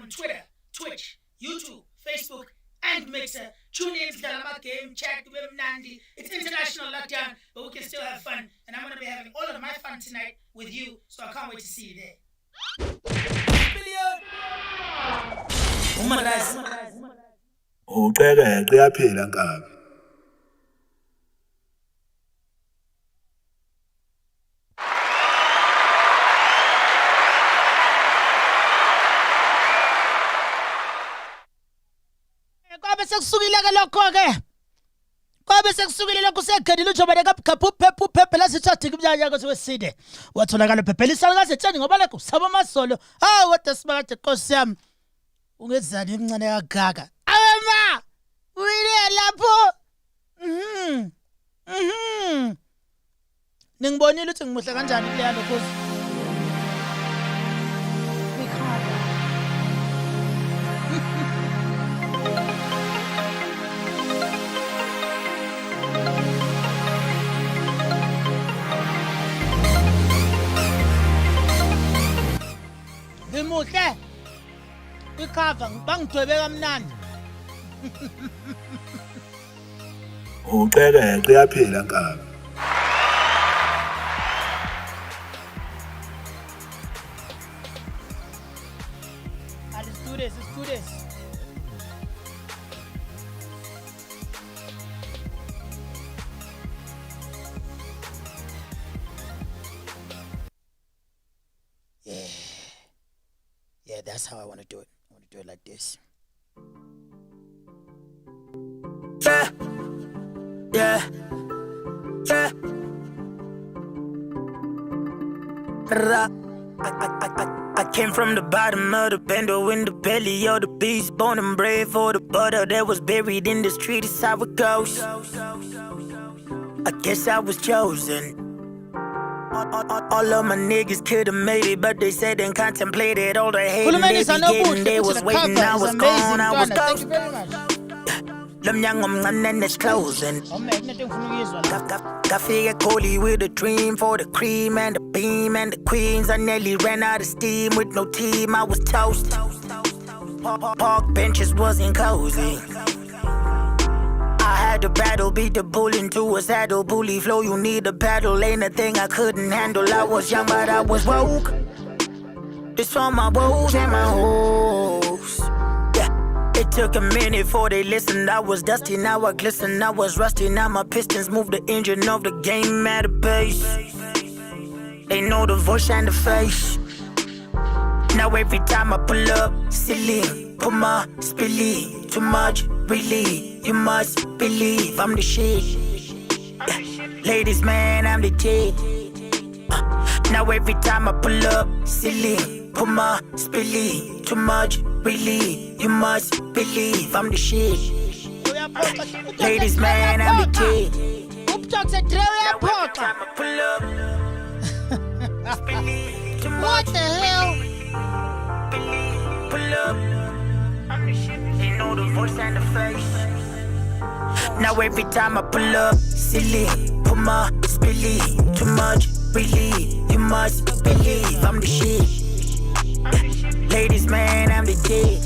on Twitter, Twitch, YouTube, Facebook, and Mixer. Tune in to the game, chat, Nandi. It's international lockdown, but we can still have fun. And I'm going to be having all of my fun tonight with you, so I can't wait to see you there. Sekusukile ke lokho ke kwabe sekusukile lokho segedile uJobe lekaphuphe phephe lasithatha kubyanya kwathi weside watholakala phephelisa ngasetsheni ngoba lekho sabo masolo kodwa sibakade Nkosi yami ungezani emncane kagaga awema uyile lapho ningibonile ukuthi ngimuhle kanjani kuleya lokho Ngimuhle ikhava bangidwebe kamnandi uqheke yaphela Nkabi Let's do this Yeah, that's how I want to do it. I want to do it like this. Yeah. I came from the bottom of the bando in the belly of the beast, born and bred for the butter that was buried in the street. That's how it goes. I guess I was chosen. All of my niggas could've made it, but they said and contemplated all the hate they be getting. They was waiting, I was gone, I was ghost. Lam yang and it's closing. Kafia Coli with a dream for the cream and the beam and the queens. I nearly ran out of steam with no team, I was toast. Park benches wasn't cozy. I had to battle, beat the bull into a saddle. Bully flow, you need a paddle. Ain't a thing I couldn't handle. I was young, but I was woke. This for my woes and my hoes. Yeah, it took a minute before they listened. I was dusty, now I glisten. I was rusty, now my pistons move the engine of the game at a pace. They know the voice and the face. Now every time I pull up, silly, put my spilly, too much, really. You must believe I'm the shit. Ladies, man, I'm the G. Now every time I pull up, silly, put my spilly, too much, really. You must believe I'm the shit. Ladies, man, I'm the G. Now every time I pull up, spilly, too much, what the hell? Pull up, I'm the shit. They know the voice and the face. Now every time I pull up, silly, put my spilly, too much, really. You must believe I'm the shit. Ladies, man, I'm the G.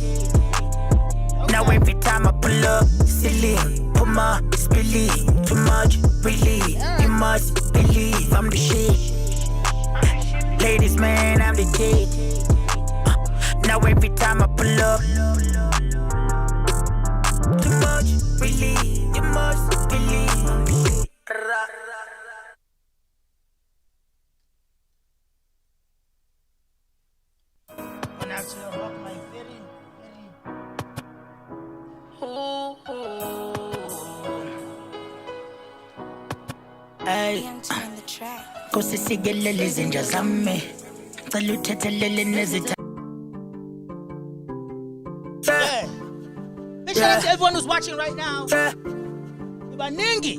Now every time I pull up, silly, put my spilly, too much, really. You must believe I'm the shit. Ladies, man, I'm the G. Now every time I pull up, too much, really. You must believe. Hey, go see gelele zinja zami. Salute lele nezita. Big shout out to everyone who's watching right now. Baningi.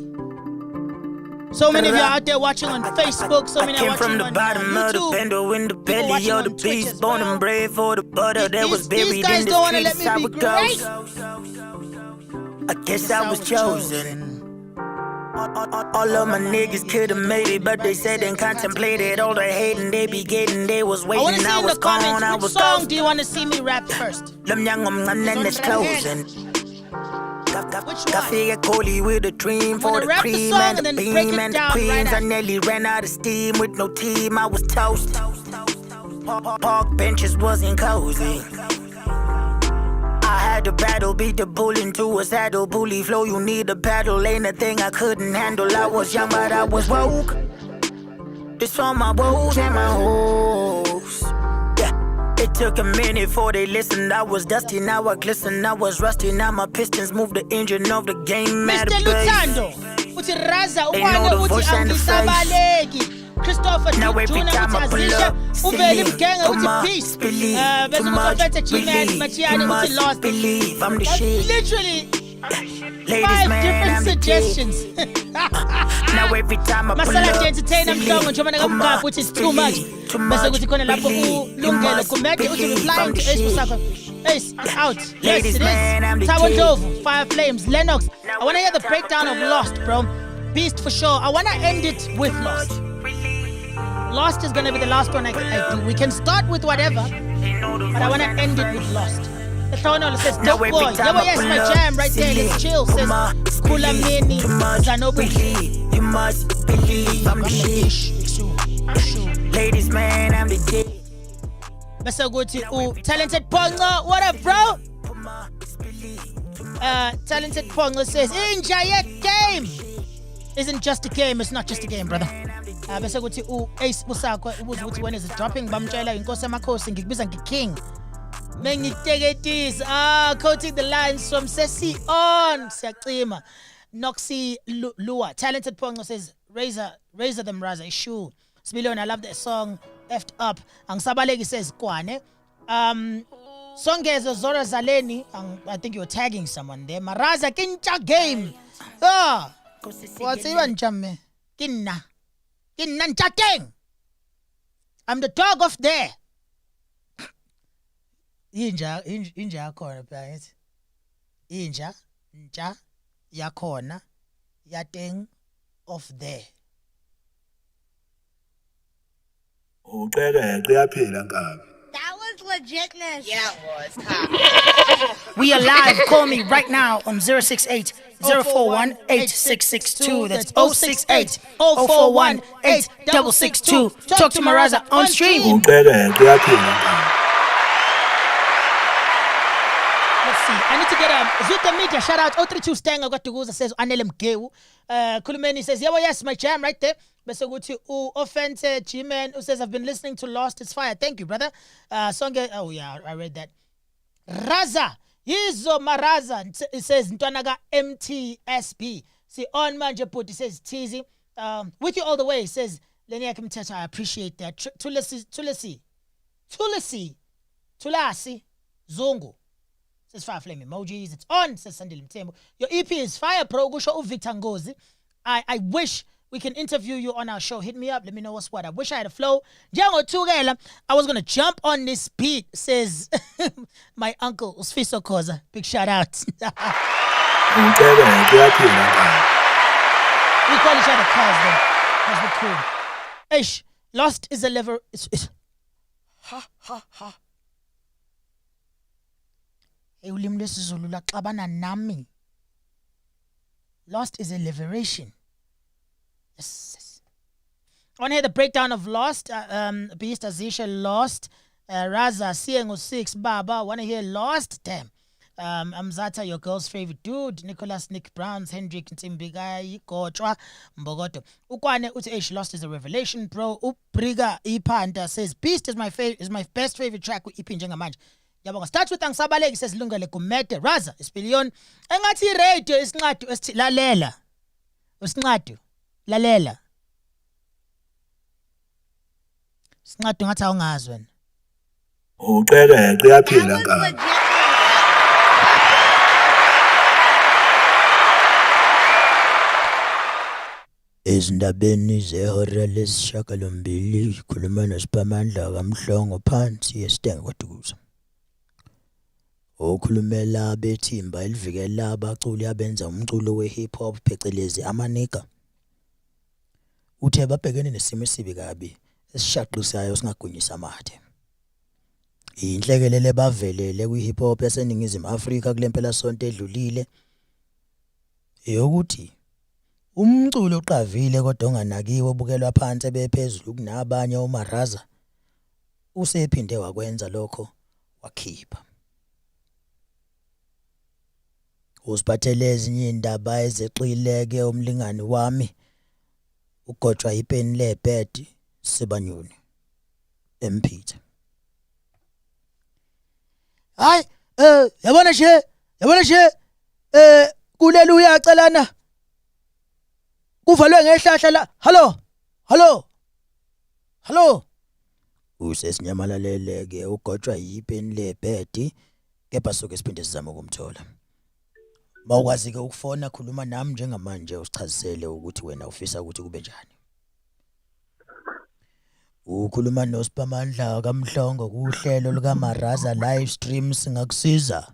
So many of you out there watching on Facebook, so many are watching from the on bottom of the YouTube. bando in the belly of the beast, born and bred for the butter that was buried These guys in the don't want to streets. let How me it be goes. great. I guess I was chosen. All of my niggas could've made it, but they said and contemplated all the hating they be getting. They was I want waiting, to see I in the was gone, I comments, which was song gone. do you want to see me rap first? Them young and it's closing. Which Got one? figure Cody with a dream I'm for gonna the rap the cream song and and the then break it beam and the down right queens. I after. nearly ran out of steam with no team. I was toast. Park benches wasn't cozy. I had to battle, beat the bull into a saddle. Bully flow, you need a paddle. Ain't a thing I couldn't handle. I was young, but I was woke. This for my woes and my hoes. Yeah, it took a minute before they listened. I was dusty, now I glisten. I was rusty, now my pistons move the engine of the game. Mr. Luthando, uthi Raza, They know ukwane the uthi voice and the angisabaleki. Christopher Now every Juna time I uthi pull Azisha, up, uveli silly, mgenga come uthi on, peace. believe, Bese come kuthi on, ofethe G-Man, believe, Machiyane you uthi must lost. believe I'm the That's shit. literally Ladies, 5 man, different I'm the suggestions. Now every time I pull Masala up, entertainer mhlongo njengoba ngamgapha uthi it's too much. Bese kuthi khona lapho uLungelo Gumede uthi replying to Ace Musako. Ace, it's out. Yes, Ladies, it man, I'm is. the Taiwo king. Ndlovu, Fire Flames, Lennox. I want to hear the breakdown of Lost, bro. Beast for sure. I want to end it with Lost. Lost is going to be the last one I do. We can start with whatever, but I want to end it with Lost. The Tonal says, Now dope every boy. time Yeah, I yes, pull my up, jam right there. silly, Let's chill. Says, Kula Mini, Zanobu. believe, you must believe I'm the shit. Ladies, man, I'm the dick. Bese kuthi Talented Pongo. What up, bro? Talented Pongo says, Inja game isn't just a game. It's not just a game, brother. Bese kuthi Ace Musako ubuza ukuthi when is it dropping? Bamtshela inkosi yamakhosi ngikubiza ngiking. Mengiteketisa quoting the lines from Sesi on Siyacima. Noxy Lua. Talented Pongo says razor them Raza issue. Sbillion, I love that song. Effed up. Angisabaleki says Kwane. Songezo Zora Zaleni. I think you're tagging someone there. Maraza Kincha game. What's even jamme? Kinna Nchakeng. I'm the dog of there. Inja yakhona phela ngithi. Inja ntsha yakhona yateng of there. That was legitness. Yeah, it was. We are live. Call me right now on 068 041 8662. That's 068 041 8662. Talk to Maraza on stream. Let's see. I need to get Zuka Media. Shout out 032 Stanga Gatuguza says Anele Mgeu. Kulumeni says, yeah, well, yes, my jam right there. Bese kuthi offense G-Man who says I've been listening to Lost. It's fire. Thank you, brother. Songe. Oh yeah, I read that. Raza. Yizo Maraza. It says Ntwanaga MTSB. See on manje put. It says Teasy. With you all the way. It says Lenia Kimteta. I appreciate that. Tulasi. Zongo. Says Fire Flame emojis. It's on. Says Sandile Mtembo. Your EP is fire, bro. Go show Victor Ngozi. I wish we can interview you on our show. Hit me up. Let me know what's what. I wish I had a flow. Jango Tugela. I was gonna jump on this beat. Says my uncle Usfiso Koza. Big shout out. We call each other cuz then. Cuz we're cool. Ish. Lost is a lever. It's ha. Ulimi lwesiZulu laxabana nami. Lost is a liberation. Yes. I want to hear the breakdown of Lost. Beast Azisha Lost. Raza Siengo 6 Baba. I want to hear Lost. Damn. Amzata, your girl's favorite dude. Nicholas Nick Browns, Hendrik Ntimbigai, Gochwa, Mbogoto. Ukwane uti Lost is a revelation, bro. Upriga Ipanda says Beast is my best favorite track with Ipin Njengamanje. Yabonga start with Angisabaleki says Lungele Gumede. Raza Isbillion. Engathi radio isincwadi esithi lalela. Usincwadi lalela. Isincwadi ngathi awungazi wena. That was legitness. Ezindabeni zehora lesishiyagalombili khuluma noSiphamandla kaMhlongo phansi yesitenga kwaDukuza. okhulumela bethimba elivikela abaculi abenza umculo we-hip hop phecelezi amaniga. Uthe babhekene nesimo esibi kabi esishaqisayo singagunyisa amathe. Inhlekelele bavelele kwi-hip hop yaseNingizimu Afrika kulempela sonto edlulile eyokuthi umculo oqavile kodwa onganakiwe obukelwa phansi ebephezulu kunabanye oMaraza usephinde wakwenza lokho wakhipha. Usiphathele ezinye indaba ezexileke umlingani wami ugotshwa ipeni lebed Sibanyoni empitha. Hayi yabona nje kuleli uyacelana kuvalwe ngehlahla la. Hallo usesinyamalale ke ugotshwa ipeni lebed kepha soke siphinde sizama ukumthola. Mawukwazi ke ukufona khuluma nami njengamanje usichazisele ukuthi wena ufisa ukuthi kube njani. Ukhuluma noSiphamandla kaMhlongo kuhlelo lika Maraza live stream singakusiza.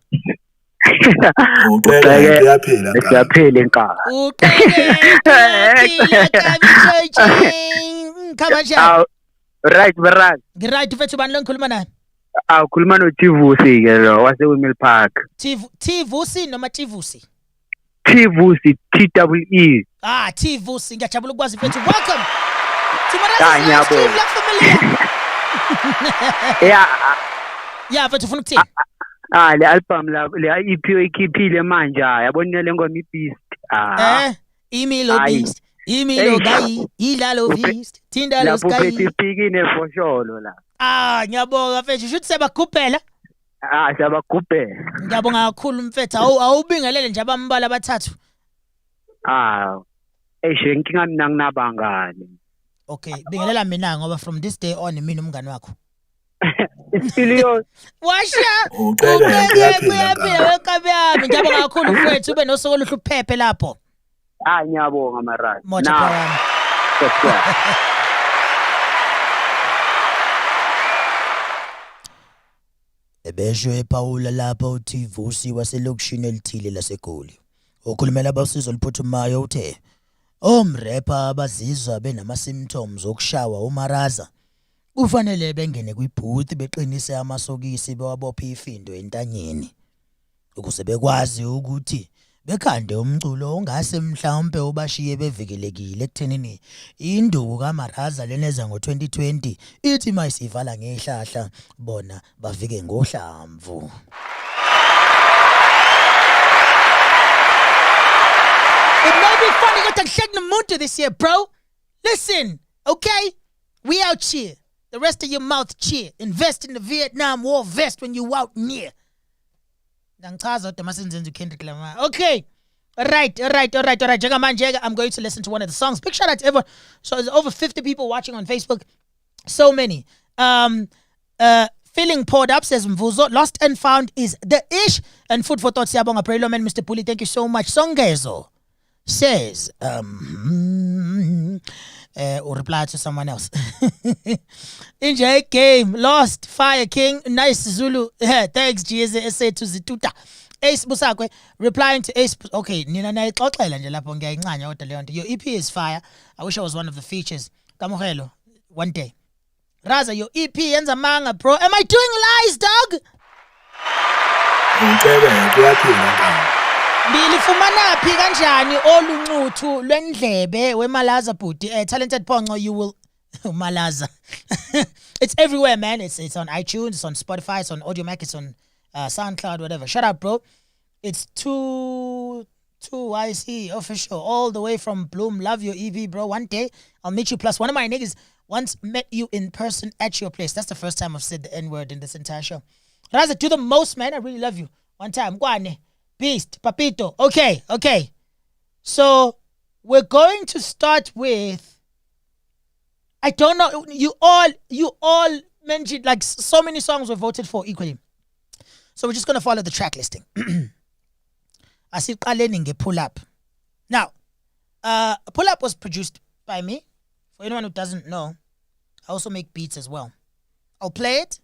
Uqheke enkaba. Khabaja. Right Barag. Ngiright mfethu bani lo ngikhuluma naye? Khuluma noTivusi ke lo waseWimil Park. Tivusi noma Tivusi? Tivusi TWE. Tivusi ngiyajabula ukwazi mfethu. Welcome to Maraza live stream la familia. Yeah mfethu ufuna ukuthini? Le album la le EP ikhiphile manje yabona le ngoma iBeast. Imilo Beast. Imilo gayi ilalo Beast. Thinda lo sky. Lapho phikine fosholo la. Ngiyabonga mfethu shuthi sebagubhela. Siyabagubhela. Ngiyabonga kakhulu mfethu awubingelele nje abambala abathathu. Inkinga mina nginabangani. Okay, bingelela mina ngoba from this day on mina umngani wakho. Isiliyo. Washa. Uyaphila wekabe yami. Ngiyabonga kakhulu mfethu ube nosuku oluhluphephe lapho. Ngiyabonga Maraza. Moja yami. Ebesho ePaula lapha uTivusi waselokishini elithile laseGoli. Ukhulumela abasizo liphuthumayo uthe omrapper abazizwa benama symptoms okushawa uMaraza kufanele bengene kwibooth beqinise amasokisi bewabopha ifindo entanyeni ukuze bekwazi ukuthi bekhande umculo ongase mhlawumbe ubashiye bevikelekile ekuthenini induku kaMaraza leneza ngo2020 ithi mayisivala ngehlahla bona bavike ngohlamvu. It may be funny got to shake the mood this year, bro. Listen, okay? We out here. The rest of your mouth cheer. Invest in the Vietnam War vest when you out near. Okay. All right. I'm going to listen to one of the songs. Big shout out to everyone. So there's over 50 people watching on Facebook. So many. Feeling poured up, says Mvuzo. Lost and found is the ish. And food for thought, Siyabonga Prelo man, Mr. Puli. Thank you so much. Songezo says, or reply to someone else. Injay game, lost, Fire King, nice Zulu. Thanks, GSA to Zituta. Ace Busakwe, replying to Ace. Okay, Nina Naixoxela nje lapho ngiyayincanya kodwa leyo nto. Your EP is fire. I wish I was one of the features. Kamohelo, one day. Raza, your EP yenza manga, bro. Am I doing lies, dog? Bilifumana phi kanjani oluncuthu lwendlebe weMalaza budi talented Pongo you will Malaza. It's everywhere, man. It's on iTunes, it's on Spotify, it's on Audiomack, it's on SoundCloud, whatever. Shut up, bro. It's 2YC official all the way from Bloom. Love your EV, bro. One day I'll meet you. Plus one of my niggas once met you in person at your place. That's the first time I've said the N-word in this entire show. Raza, do the most, man. I really love you. One time. Guane. Beast. Papito. Okay. So we're going to start with, I don't know, you all mentioned, like, so many songs were voted for equally. So we're just going to follow the track listing. Asiqaleni Pull Up. Now, Pull Up was produced by me. For anyone who doesn't know, I also make beats as well. I'll play it,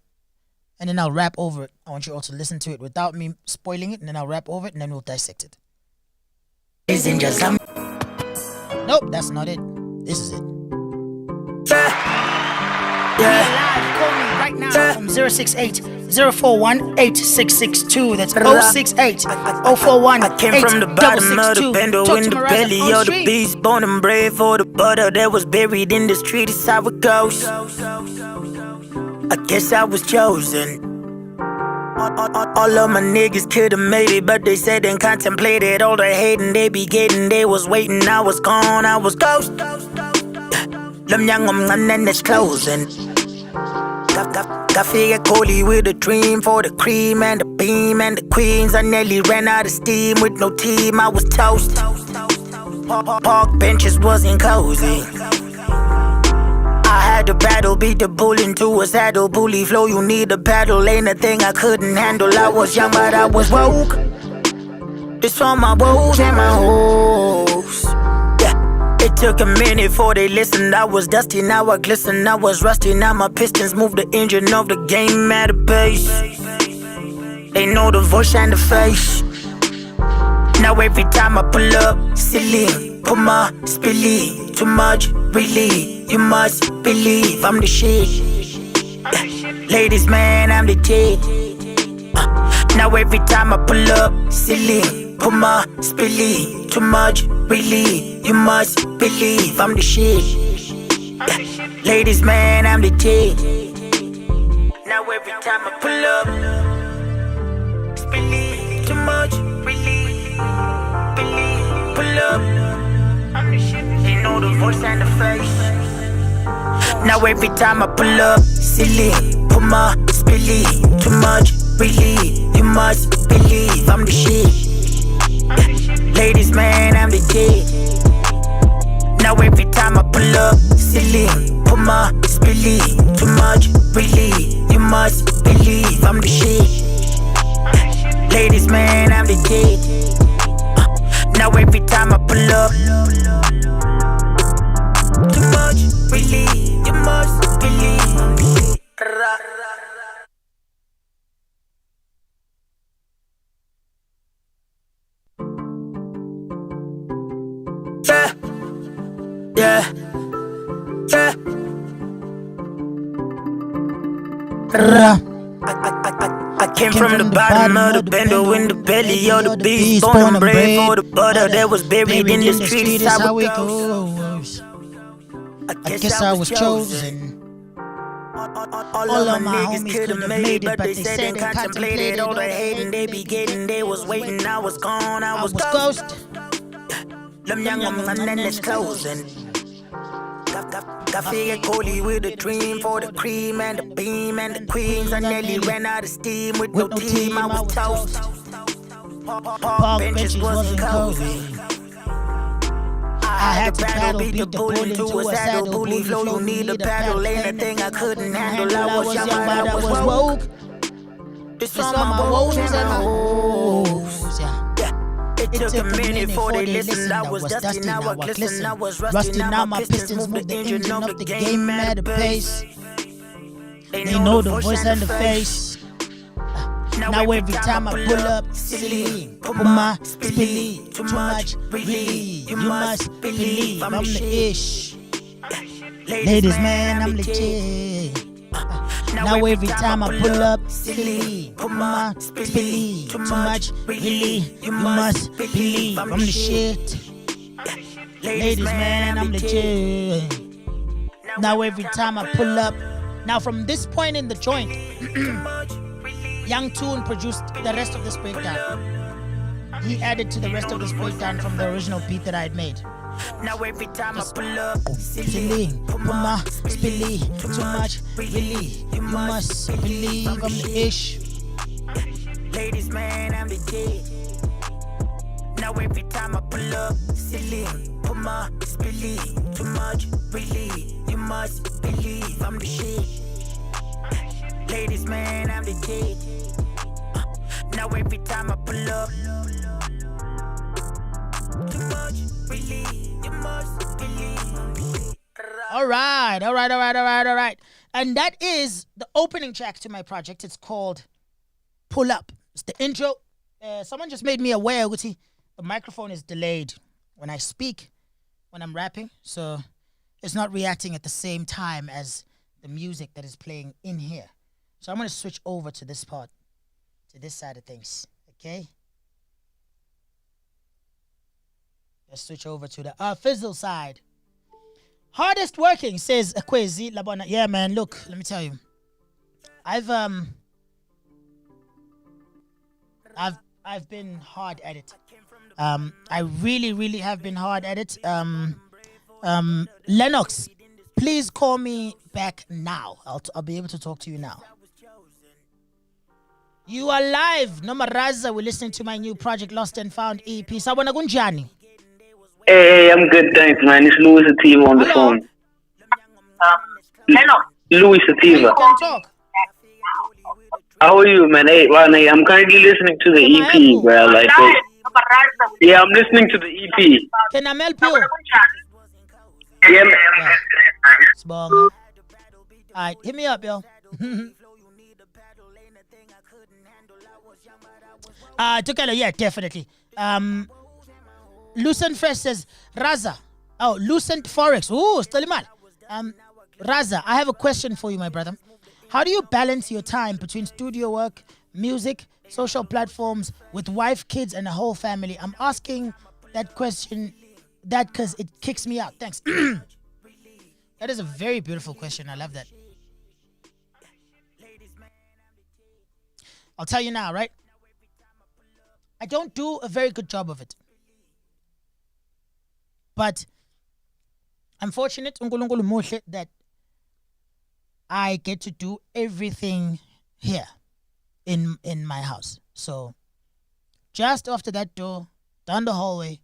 and then I'll rap over it. I want you all to listen to it without me spoiling it, and then I'll rap over it, and then we'll dissect it. Nope, that's not it. This is it. Yeah. Live, call me right now from 068-041-8662. That's 068-041-8662. I came from the bottom of the bendo in the belly of the beast, born and bred for the butter that was buried in the street. It's how it goes. I guess I was chosen. All of my niggas could've made it, but they said and contemplated all the hating they be getting. They was waiting, I was gone, I was ghost. Lam yang and it's closing. Got figure Cody with a dream for the cream and the beam and the queens. I nearly ran out of steam with no team, I was toast. Park benches wasn't cozy. I had to battle, beat the bull into a saddle. Bully flow, you need a paddle. Ain't a thing I couldn't handle. I was young, but I was woke. This for my woes and my hoes. Yeah, it took a minute before they listened. I was dusty, now I glisten. I was rusty, now my pistons move the engine of the game at a pace. They know the voice and the face. Now every time I pull up, silly, put my spilly, too much, really. You must believe I'm the shit. Ladies, man, I'm the G. Now every time I pull up, silly, put my spilly, too much, really. You must believe I'm the shit. Ladies, man, I'm the G. Now every time I pull up, spilly, too much, really, believe, pull up. They know the voice and the face. Now every time I pull up, silly, put my spilly, too much, really. You must believe I'm the shit. Ladies, man, I'm the G. Now every time I pull up, silly, put my spilly, too much, really. You must believe I'm the shit. Ladies, man, I'm the G. Now every time I pull up, too much, really. You must believe I'm the shit. Yeah, yeah, yeah. I came from the bottom of the bendo in the belly of the beast, born and bred for the butter that was buried in the streets. How it goes. I guess I was chosen. All of my homies could have made it, but they said and contemplated all the hating they be getting. They was waiting, I was gone, I was ghost. Lam yang and it's closing. Got figured Cody with a dream for the cream and the beam and the queens. I nearly ran out of steam with no team, I was toast. Park benches wasn't cozy. I had to battle, beat the bull into a saddle. Bully flow, you need a paddle. Ain't a thing I couldn't handle. I was young, but I was woke. This on my woes and my hoes. It took a minute before they listened. I was dusty, now I glisten. I was rusty, now my pistons move the engine of the game at a pace. They know the voice and the face. Now every time I pull up, silly, put my spilly, too much, really. You must believe I'm the ish. Ladies, man, I'm legit. Now every time I pull up, silly, put my spilly, too much, really. You must believe I'm the shit. Ladies, man, I'm legit. Now every time I pull up, now from this point in the joint, Young Tune produced the rest of this breakdown. He added to the rest of this breakdown from the original beat that I had made. Now every time I pull up, silly, put my spilly, too much, really. You must believe I'm the ish. Ladies, man, I'm the G. Now every time I pull up, silly, put my spilly, too much, really. You must believe I'm the shit. Ladies, man, I'm the G. Now every time I pull up, too much, really. You must believe I'm the shit. All right. And that is the opening track to my project. It's called Pull Up. It's the intro. Someone just made me aware, Guti, the microphone is delayed when I speak, when I'm rapping. So it's not reacting at the same time as the music that is playing in here. So I'm going to switch over to this part, to this side of things. Okay? Let's switch over to the fizzle side. Hardest working, says Akwezi Labona. Yeah, man, look, let me tell you. I've been hard at it. I really have been hard at it. Lennox, please call me back now. I'll be able to talk to you now. You are live. Nomaraza, we're listening to my new project, Lost and Found EP. Sabona Gunjani. Hey, I'm good, thanks, man. It's Louis Sativa on the Hello? phone. Hello. Louis You Sativa. can talk. How are you, man? Hey, I'm currently listening to the Can I help EP, you? bro. Like, yeah, I'm listening to the EP. Can I help you? Yeah, man. Yeah. Sbonga. Alright, hit me up, yo. Tukelo, yeah, definitely. Lucent Fresh says, Raza. Oh, Lucent Forex. Ooh, still mal. Raza, I have a question for you, my brother. How do you balance your time between studio work, music, social platforms, with wife, kids, and a whole family? I'm asking that question because it kicks me out. Thanks. That is a very beautiful question. I love that. I'll tell you now, right? I don't do a very good job of it. But I'm fortunate, uNkulunkulu muhle, that I get to do everything here in my house. So just after that door, down the hallway,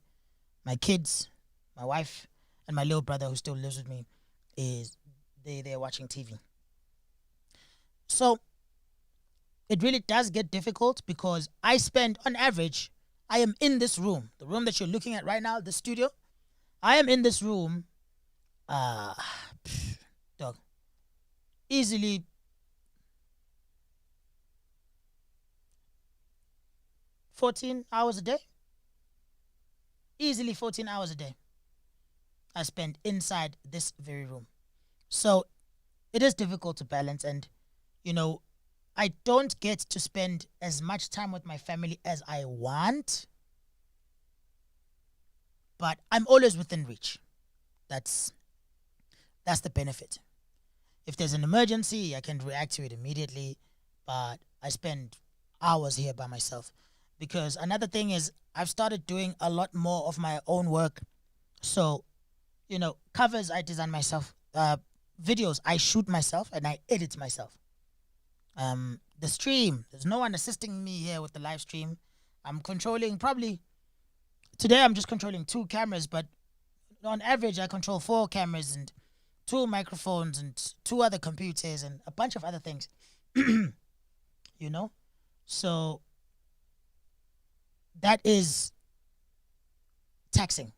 my kids, my wife, and my little brother who still lives with me they're watching TV. So it really does get difficult because I spend, on average, I am in this room, the room that you're looking at right now, the studio. I am in this room, dog, easily 14 hours a day. Easily 14 hours a day I spend inside this very room. So it is difficult to balance, and, you know, I don't get to spend as much time with my family as I want, but I'm always within reach. That's the benefit. If there's an emergency, I can react to it immediately, but I spend hours here by myself. Because another thing is, I've started doing a lot more of my own work. So, you know, covers I design myself, videos I shoot myself, and I edit myself. The stream, there's no one assisting me here with the live stream. I'm controlling today I'm just controlling 2 cameras, but on average I control 4 cameras and 2 microphones and 2 other computers and a bunch of other things. You know? So that is taxing.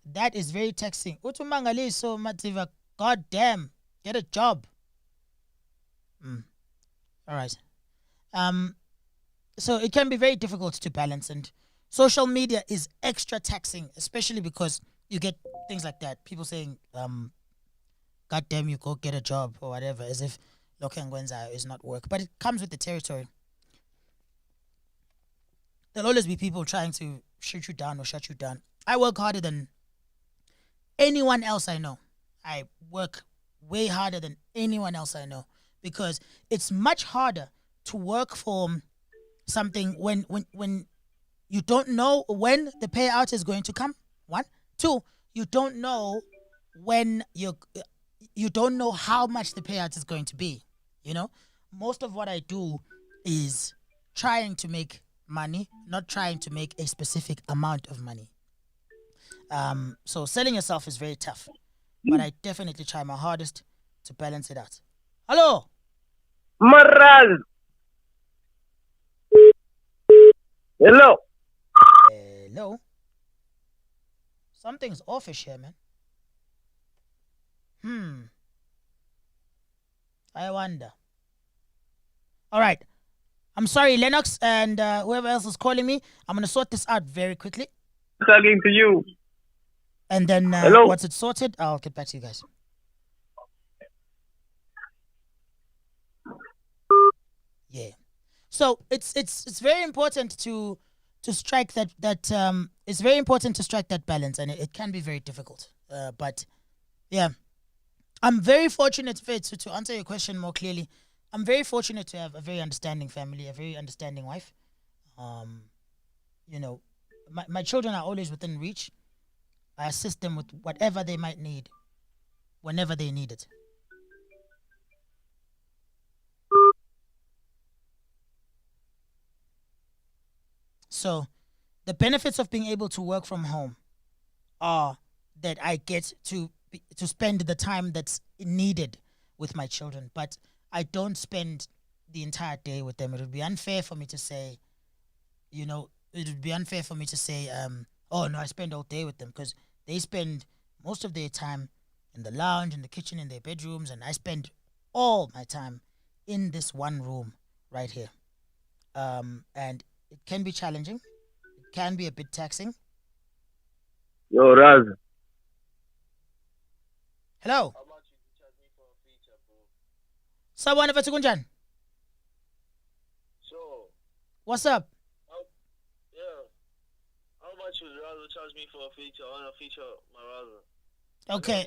That is very taxing. Utumangaliso Mativa, god damn, get a job. All right. So it can be very difficult to balance, and social media is extra taxing, especially because you get things like that. People saying, God damn, you go get a job or whatever, as if Lokengwenza is not work. But it comes with the territory. There'll always be people trying to shoot you down or shut you down. I work harder than anyone else I know. I work way harder than anyone else I know, because it's much harder to work for something when you don't know when the payout is going to come. 1, 2, you don't know when you don't know how much the payout is going to be. You know, most of what I do is trying to make money, not trying to make a specific amount of money. So selling yourself is very tough, but I definitely try my hardest to balance it out. Hello. Maraz. Hello. Hello. Something's offish here, man. I wonder. All right. I'm sorry, Lennox, and whoever else is calling me. I'm gonna sort this out very quickly, Talking to you. and then Hello? once it's sorted, I'll get back to you guys. Yeah. So it's very important to strike that it's very important to strike that balance, and it can be very difficult. But yeah, I'm very fortunate, Faith, to answer your question more clearly. I'm very fortunate to have a very understanding family, a very understanding wife. You know, my children are always within reach. I assist them with whatever they might need, whenever they need it. So, the benefits of being able to work from home are that I get to spend the time that's needed with my children, but I don't spend the entire day with them. It would be unfair for me to say, you know, oh no, I spend all day with them, because they spend most of their time in the lounge, in the kitchen, in their bedrooms, and I spend all my time in this one room right here. And it can be challenging. It can be a bit taxing. Yo, Raz. Hello. How much you charge me for a feature, bro? Sawubona mfethu kunjani? So, What's up? yeah. How much would Razo charge me for a feature? I want to feature my Razo. Okay.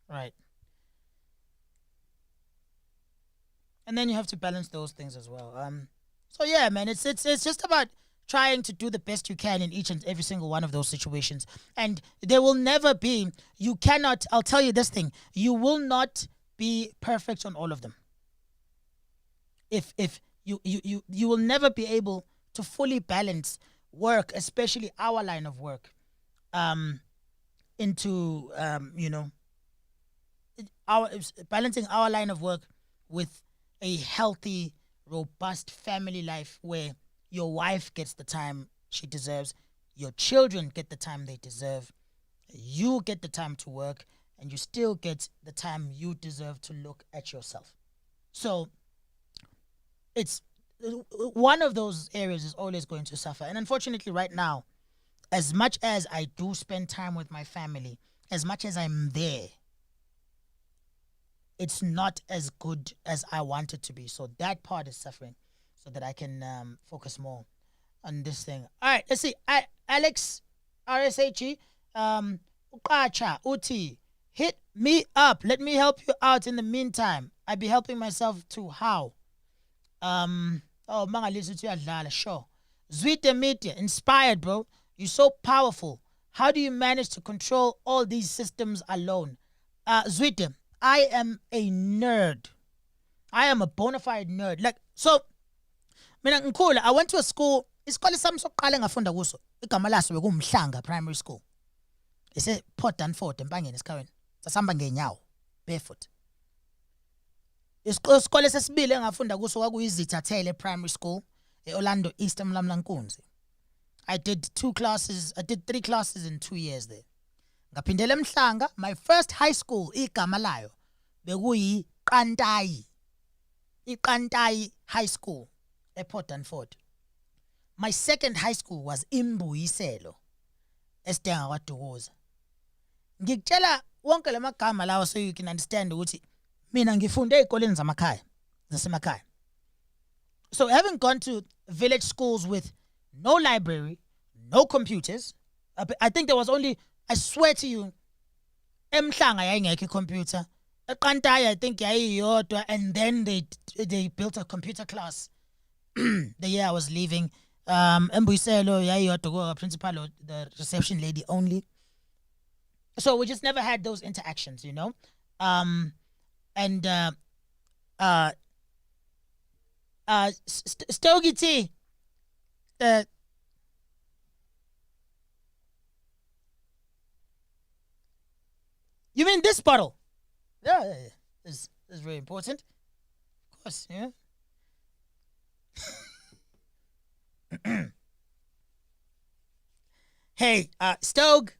Right. And then you have to balance those things as well. So yeah, man, it's just about trying to do the best you can in each and every single one of those situations. And there will never be, you cannot, I'll tell you this thing, you will not be perfect on all of them. If you will never be able to fully balance work, especially our line of work, into balancing our line of work with a healthy, robust family life where your wife gets the time she deserves, your children get the time they deserve, you get the time to work, and you still get the time you deserve to look at yourself. So it's one of those areas is always going to suffer. And unfortunately right now, as much as I do spend time with my family, as much as I'm there, it's not as good as I want it to be. So that part is suffering, so that I can focus more on this thing. All right, let's see. Alex RSHE, Ukacha, Uti, hit me up. Let me help you out in the meantime. I be helping myself too. How? Oh, mangalisi tuyadlala, sure. Zwite Media, inspired, bro. You're so powerful. How do you manage to control all these systems alone? Zwite, I am a nerd. I am a bona fide nerd. Like, so, mina ngikhula, I went to a school, isikole sami sokuqala engafunda kuso, igama laso bekumhlanga primary school. Ise Port Danford empangeni esikhaweni. Sasihamba ngenyawo, barefoot. Isikole sesibili engafunda kuso kwakuyizithathele primary school, eOrlando East eMlamlankunzi. I did 3 classes in 2 years there. Ngaphindela eMhlanga, my first high school igama layo bekuyi Qantayi. iQantayi High School ePort Danford. My second high school was Imbuyiselo eStenga kwaDukuza. Ngikutshela wonke lamagama lawo so you can understand ukuthi mina ngifunde ezikoleni zasemakhaya. So having gone to village schools with no library, no computers, I think there was only, I swear to you, eMhlanga yayingekho computer. eQantayi I think yayiyodwa, and then they built a computer class the year I was leaving. Embuyiselo yayiyodwa, principal or the reception lady only. So we just never had those interactions, you know. Stogie T, you mean this bottle? Yeah. This is very important. Of course, yeah. Hey, Stogue,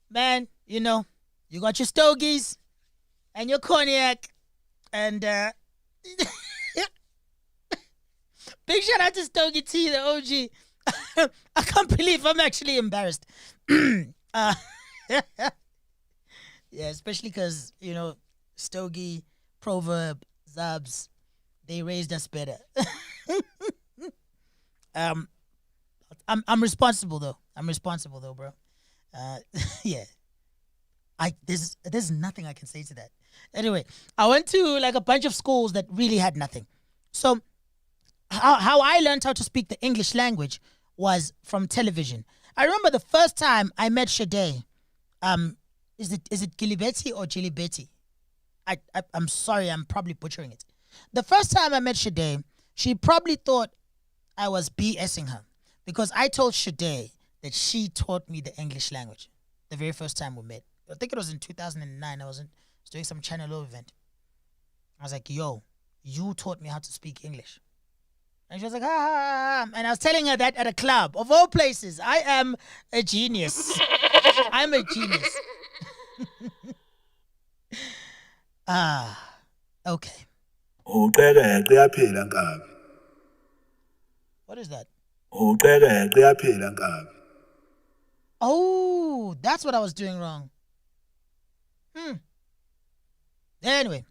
man, you know, you got your stogies, and your cognac. And big shout out to Stogie T, the OG. I can't believe I'm actually embarrassed. Yeah, especially because, you know, Stogie, Proverb, Zabs, they raised us better. I'm responsible though. I'm responsible though, bro. Yeah. There's nothing I can say to that. Anyway, I went to like a bunch of schools that really had nothing. So how I learned how to speak the English language was from television. I remember the first time I met Shade. Is it Gilibeti or Gilibeti? I'm sorry, I'm probably butchering it. The first time I met Shade, she probably thought I was BSing her because I told Shade that she taught me the English language the very first time we met. I think it was in 2009. I was doing some Channel O event. I was like, yo, you taught me how to speak English. And she was like, ah. And I was telling her that at a club. Of all places, I am a genius. I'm a genius. Okay. Uqhekeke uyaphila Nkabi. What is that? Uqhekeke uyaphila Nkabi. Oh, that's what I was doing wrong. Anyway,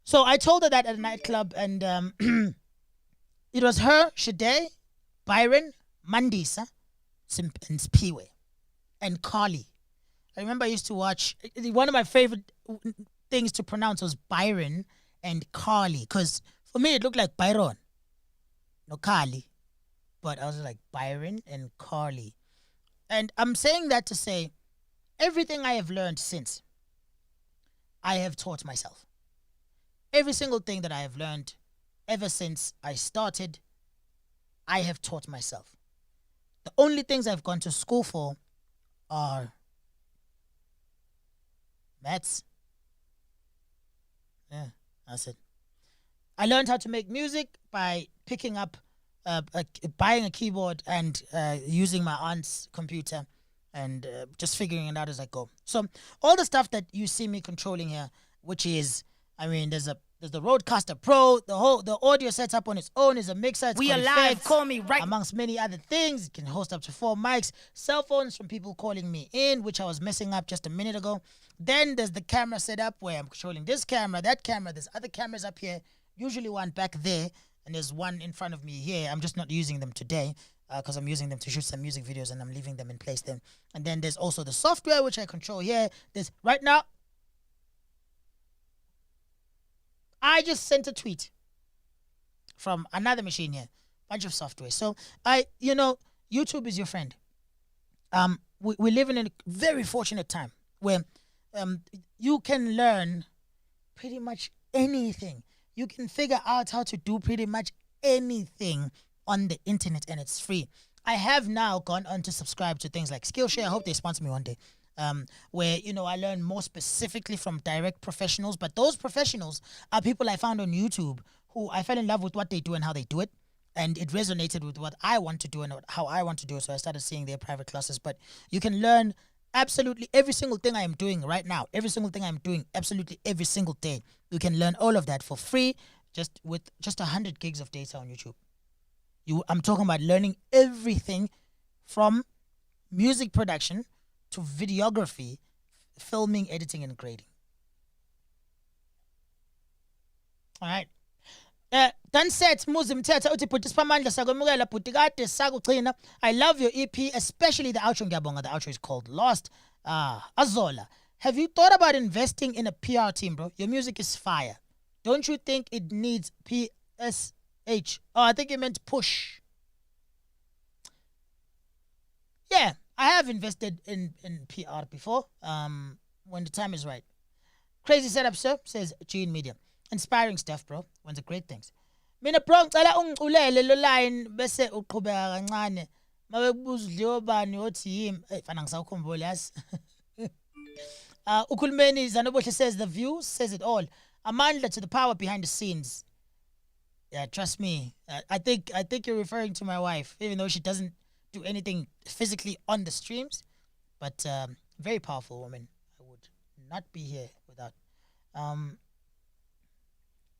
so I told her that at a nightclub, and it was her, Shade, Byron, Mandisa, and Spiwe, and Carly. I remember I used to watch, one of my favorite things to pronounce was Byron and Carly, because for me it looked like Byron, no Carly, but I was like Byron and Carly. And I'm saying that to say, everything I have learned since, I have taught myself. Every single thing that I have learned ever since I started, I have taught myself. The only things I've gone to school for are maths. Yeah, that's it. I learned how to make music by picking up, buying a keyboard and using my aunt's computer and just figuring it out as I go. So all the stuff that you see me controlling here, which is, I mean, there's the Rodecaster Pro, the audio setup on its own is a mixer. It's We got alive, effects, call me right. amongst many other things. It can host up to 4 mics, cell phones from people calling me in, which I was messing up just a minute ago. Then there's the camera setup where I'm controlling this camera, that camera. There's other cameras up here, usually one back there, and there's one in front of me here. I'm just not using them today because I'm using them to shoot some music videos and I'm leaving them in place then. And then there's also the software, which I control here. There's right now, I just sent a tweet from another machine here, bunch of software. So YouTube is your friend. We live in a very fortunate time where you can learn pretty much anything. You can figure out how to do pretty much anything on the internet, and it's free. I have now gone on to subscribe to things like Skillshare. I hope they sponsor me one day. Where, I learn more specifically from direct professionals. But those professionals are people I found on YouTube who I fell in love with what they do and how they do it. And it resonated with what I want to do and how I want to do it. So I started seeing their private classes. But you can learn absolutely every single thing I am doing right now. Every single thing I'm doing absolutely every single day. You can learn all of that for free just with 100 gigs of data on YouTube. I'm talking about learning everything from music production to videography, filming, editing, and grading. All right. Done set Muzim Teta uthi bhuti siphamandla sakwemukela bhuti kade sakugcina. I love your EP, especially the outro. Ngiyabonga, the outro is called Lost. Azola, have you thought about investing in a PR team, bro? Your music is fire. Don't you think it needs PSH? Oh, I think you meant push. Yeah, I have invested in PR before, when the time is right. Crazy setup, sir, says Gene Media. Inspiring stuff, bro. One of the great things. Mina bro ngicela ungiculele lo line bese uqhubeka kancane. Mabekubuza udliwa bani othi yimi. Fana ngisawukhumbula yazi. Ukhulumeni Zanobohle says the view says it all. Amandla to the power behind the scenes. Yeah, trust me. I think you're referring to my wife, even though she doesn't do anything physically on the streams, but very powerful woman. I would not be here without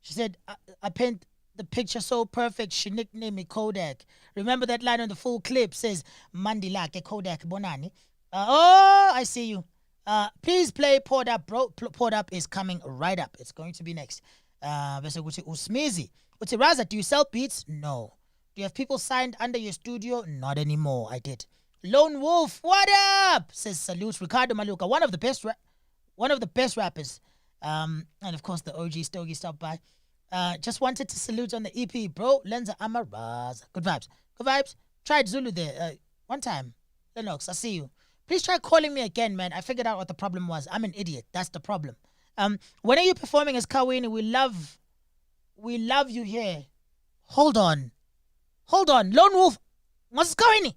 She said, I paint the picture so perfect, she nicknamed me Kodak. Remember that line on the full clip says, Mandilake Kodak Bonani. Oh, I see you. Please play Poured Up, bro. Poured Up is coming right up. It's going to be next. Bese kuthi uSmizi. Uthi Raza, do you sell beats? No. Do you have people signed under your studio? Not anymore. I did. Lone Wolf, what up? Says salute Ricardo Maluka, one of the best rappers. And of course the OG Stogie stopped by. Just wanted to salute on the EP, bro. Lenza Amaraza. Good vibes. Tried Zulu there one time. Lennox, I see you. Please try calling me again, man. I figured out what the problem was. I'm an idiot. That's the problem. When are you performing as Kawini? We love you here. Hold on. Lone Wolf. What's Kawini?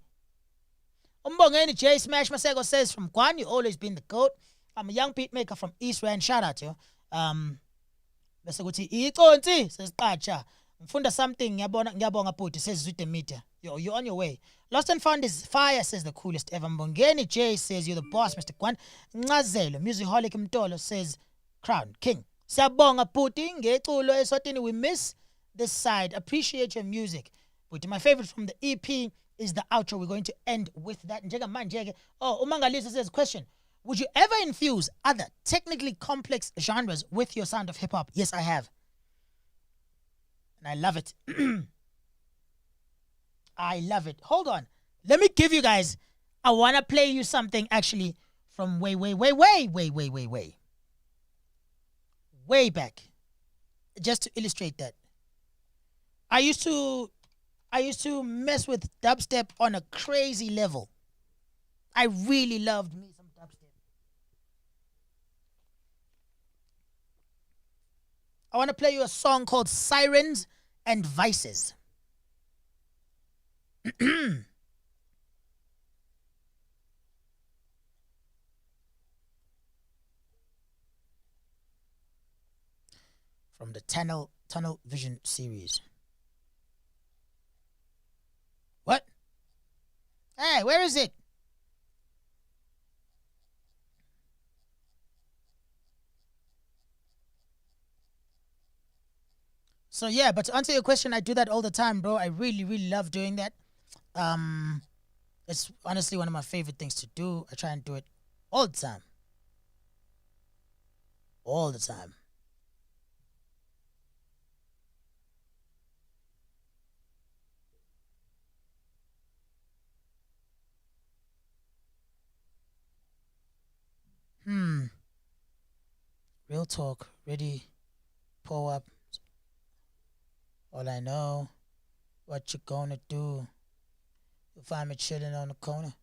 Umbongeni J Smash Masego says from Kwan, you always been the goat. I'm a young beat maker from East Rand. Shout out to you. Bese kuthi iconsi sesiqatsha. Ngifunda something ngiyabonga bhuti says Zwide Media. You're on your way. Lost and Found is fire, says the coolest ever. Mbongeni J says you're the boss, Mr. Kwan. Ncazelo Musicaholic Mtolo says Crown King. Siyabonga bhuti ngeculo eSwatini, we miss this side. Appreciate your music. But my favorite from the EP is the outro. We're going to end with that. Oh, Umangalisa says, question. Would you ever infuse other technically complex genres with your sound of hip-hop? Yes, I have. And I love it. I love it. Hold on. Let me give you guys, I want to play you something actually from way back. Just to illustrate that. I used to mess with dubstep on a crazy level. I really loved me some dubstep. I want to play you a song called Sirens and Vices. From the Tunnel Vision series. What? Hey, where is it? So yeah, but to answer your question, I do that all the time, bro. I really love doing that. It's honestly one of my favorite things to do. I try and do it all the time. All the time. Real talk. Ready. Pull up. All I know. What you gonna do? You'll find me chilling on the corner.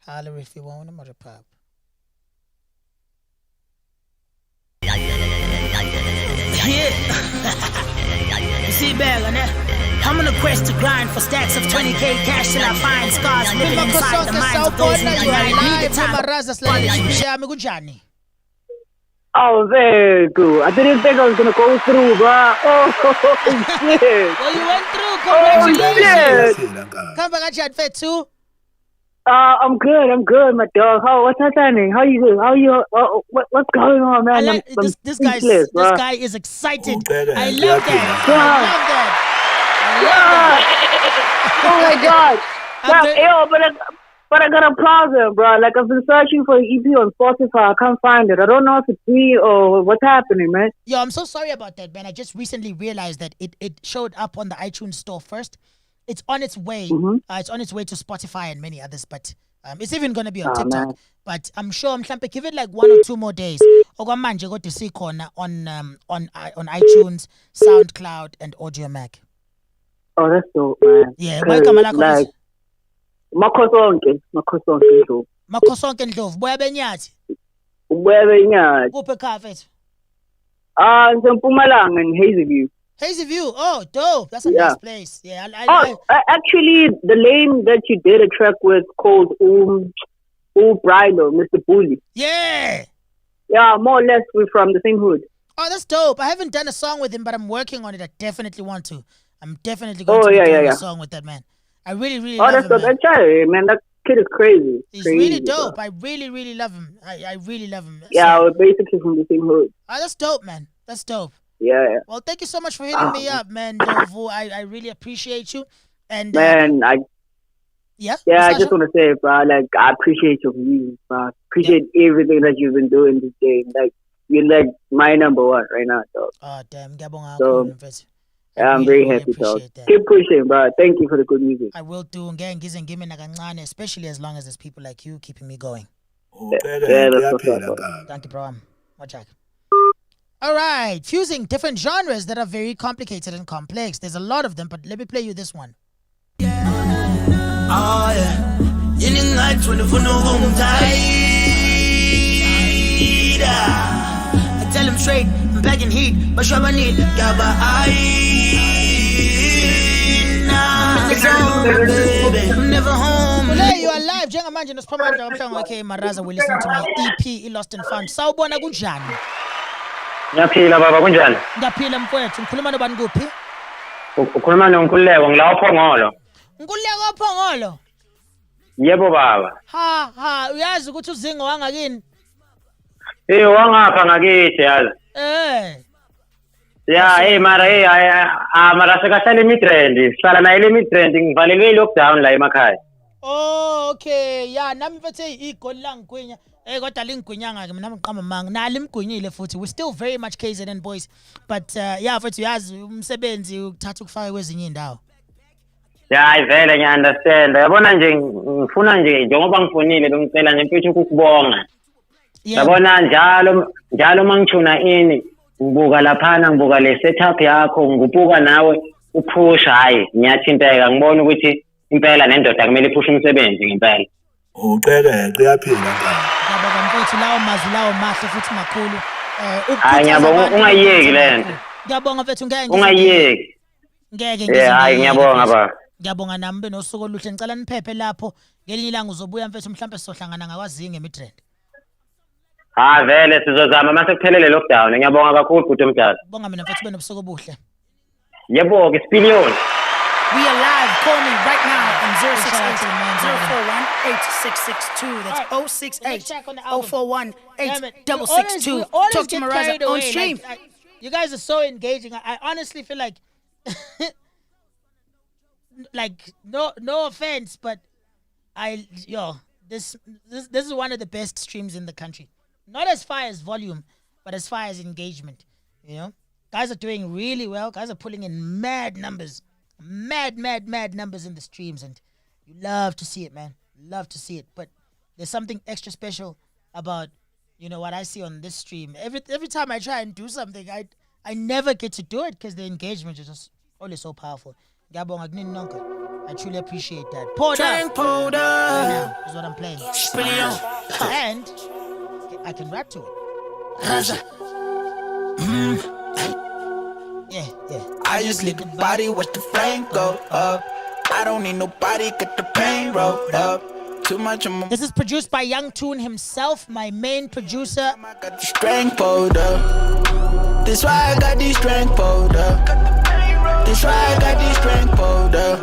Holler if you want a mother pop. Yeah. You see, Bella, I'm on a quest to grind for stacks of 20K cash till I find scars living inside the minds of those who deny me. Oh, very good. I didn't think I was going to go through, bro. Oh, shit. Well, you went through. Congratulations. Come back at you at Fed too. I'm good, my dog. What's happening? How you doing? What's going on, man? Like, this guy is excited. I love that. Oh my God. But I gotta applaud them, bro. Like, I've been searching for an EP on Spotify. I can't find it. I don't know if it's me or what's happening, man. Yo, I'm so sorry about that, man. I just recently realized that it showed up on the iTunes store first. It's on its way. It's on its way to Spotify and many others, but it's even going to be on TikTok. Man. But I'm sure I'm trying to give it like 1 or 2 more days. Okwamanje go to see corner on iTunes, SoundCloud, and Audio Mac. Oh, that's dope, man. Yeah, welcome, like. Makhosonke Ndlovu. Makhosonke Ndlovu. Boya benyathi. Kuphi cafe? Mpumalanga in Hazyview. Hazyview. Oh, dope. That's a nice place. Yeah. Actually, the lane that you did a track with called Bridal, Mr. Bully. Yeah. Yeah, more or less we're from the same hood. Oh, that's dope. I haven't done a song with him, but I'm working on it. I definitely want to. I'm definitely going to do a song with that man. I really oh, that's dope. Man. Actually, man, kid is crazy. He's crazy, really bro. dope. I really love him. I really love him. Yeah, we're basically from the same hood. Oh, that's dope, man. That's dope. Yeah. Well, thank you so much for hitting me up, man, Dovu. I really appreciate you. And Man, yeah, I Sasha? just want to say, bro, like, I appreciate your music, bro. Appreciate everything that you've been doing this game. Like, you're like my number one right now, dog. Oh, damn. Ngiyabonga So, kakhulu, mfethu. I'm really, very happy, dog. appreciate that. Keep pushing, bro. Thank you for the good music. I will do. Ngeke ngize ngime nakancane, especially as long as there's people like you keeping me going. uqhekeke that's what's kuyaphela up. Nkabi. Thank you, bro. Watch out. All right, fusing different genres that are very complicated and complex. There's a lot of them, but let me play you this one. Oh yeah, yini ngathi wena ufuna ukungitayida. I tell him straight, I'm packing heat, but sure I need yaba baby, I'm never home. Today you are live njengamanje nosiphamandla kamhlanga wakhe Maraza. We listen to my EP Lost and Found. Sawubona kunjani? Ngiyaphila baba kunjani? Ngaphila mfowethu. Ngikhuluma nobani kuphi? Ukhuluma noNkululeko ngila uPhongolo. Nkululeko Phongolo. Yebo baba. Ha, uyazi ukuthi uzingo wangakini? Wangapha ngakithi yazi. Ya, mara sekahlala imitrend. Sihlala nayo le mitrend ngivalelwe lockdown la emakhaya. Oh, okay. Yeah, nami mfethu igoli langigwinya. Kodwa lingigwinyanga ke mina ngiqamba manga. Nali imgwinyile futhi. We still very much KZN boys. But yeah, mfethu yazi umsebenzi ukuthatha ukufaka kwezinye indawo. Ya, vele ngiyaunderstand. Yabona nje ngifuna nje njengoba ngifonile bengicela nje mfethu ukukubonga. Yabona njalo mangithuna ini ngibuka laphana ngibuka le setup yakho ngibuka nawe uphusha hayi ngiyathinteka ngibona ukuthi impela nendoda kumele iphushe umsebenzi ngempela. uqhekeke kuyaphela Nkabi. Ngiyabonga mfethu lawo mazwi lawo mahle futhi makhulu. Hayi ngiyabonga ungayiyeki lento. Ngiyabonga mfethu ngeke Ungayiyeki. Ngeke hayi ngiyabonga baba. Ngiyabonga nami benosuku oluhle ngicela niphephe lapho ngelinye ilanga uzobuya mfethu mhlambe sizohlangana ngakwazi ngemitrend. Vele sizozama mase kuphelele lockdown. Ngiyabonga kakhulu futhi umdala. Bonga mina mfethu benobusuku obuhle. Yebo ke sipiliyoni. We are live. Call me right now on 068-041-8662. That's 068-041-8662. Talk to Maraza on stream. You guys are so engaging. I honestly feel like, no offense, but this is one of the best streams in the country. Not as far as volume, but as far as engagement. You know, guys are doing really well. Guys are pulling in mad numbers. Mad numbers in the streams, and you love to see it, man. Love to see it. But there's something extra special about, what I see on this stream. Every time I try and do something, I never get to do it because the engagement is just always so powerful. I truly appreciate that. Powder now is what I'm playing. And I can rap to it. Yeah. I just leave the body, watch the flame go up. I don't need nobody, get the pain rolled up. Too much of my This is produced by Young Tune himself, my main producer. I got the strength pulled up. That's why I got the strength pulled up. That's why I got the strength pulled up.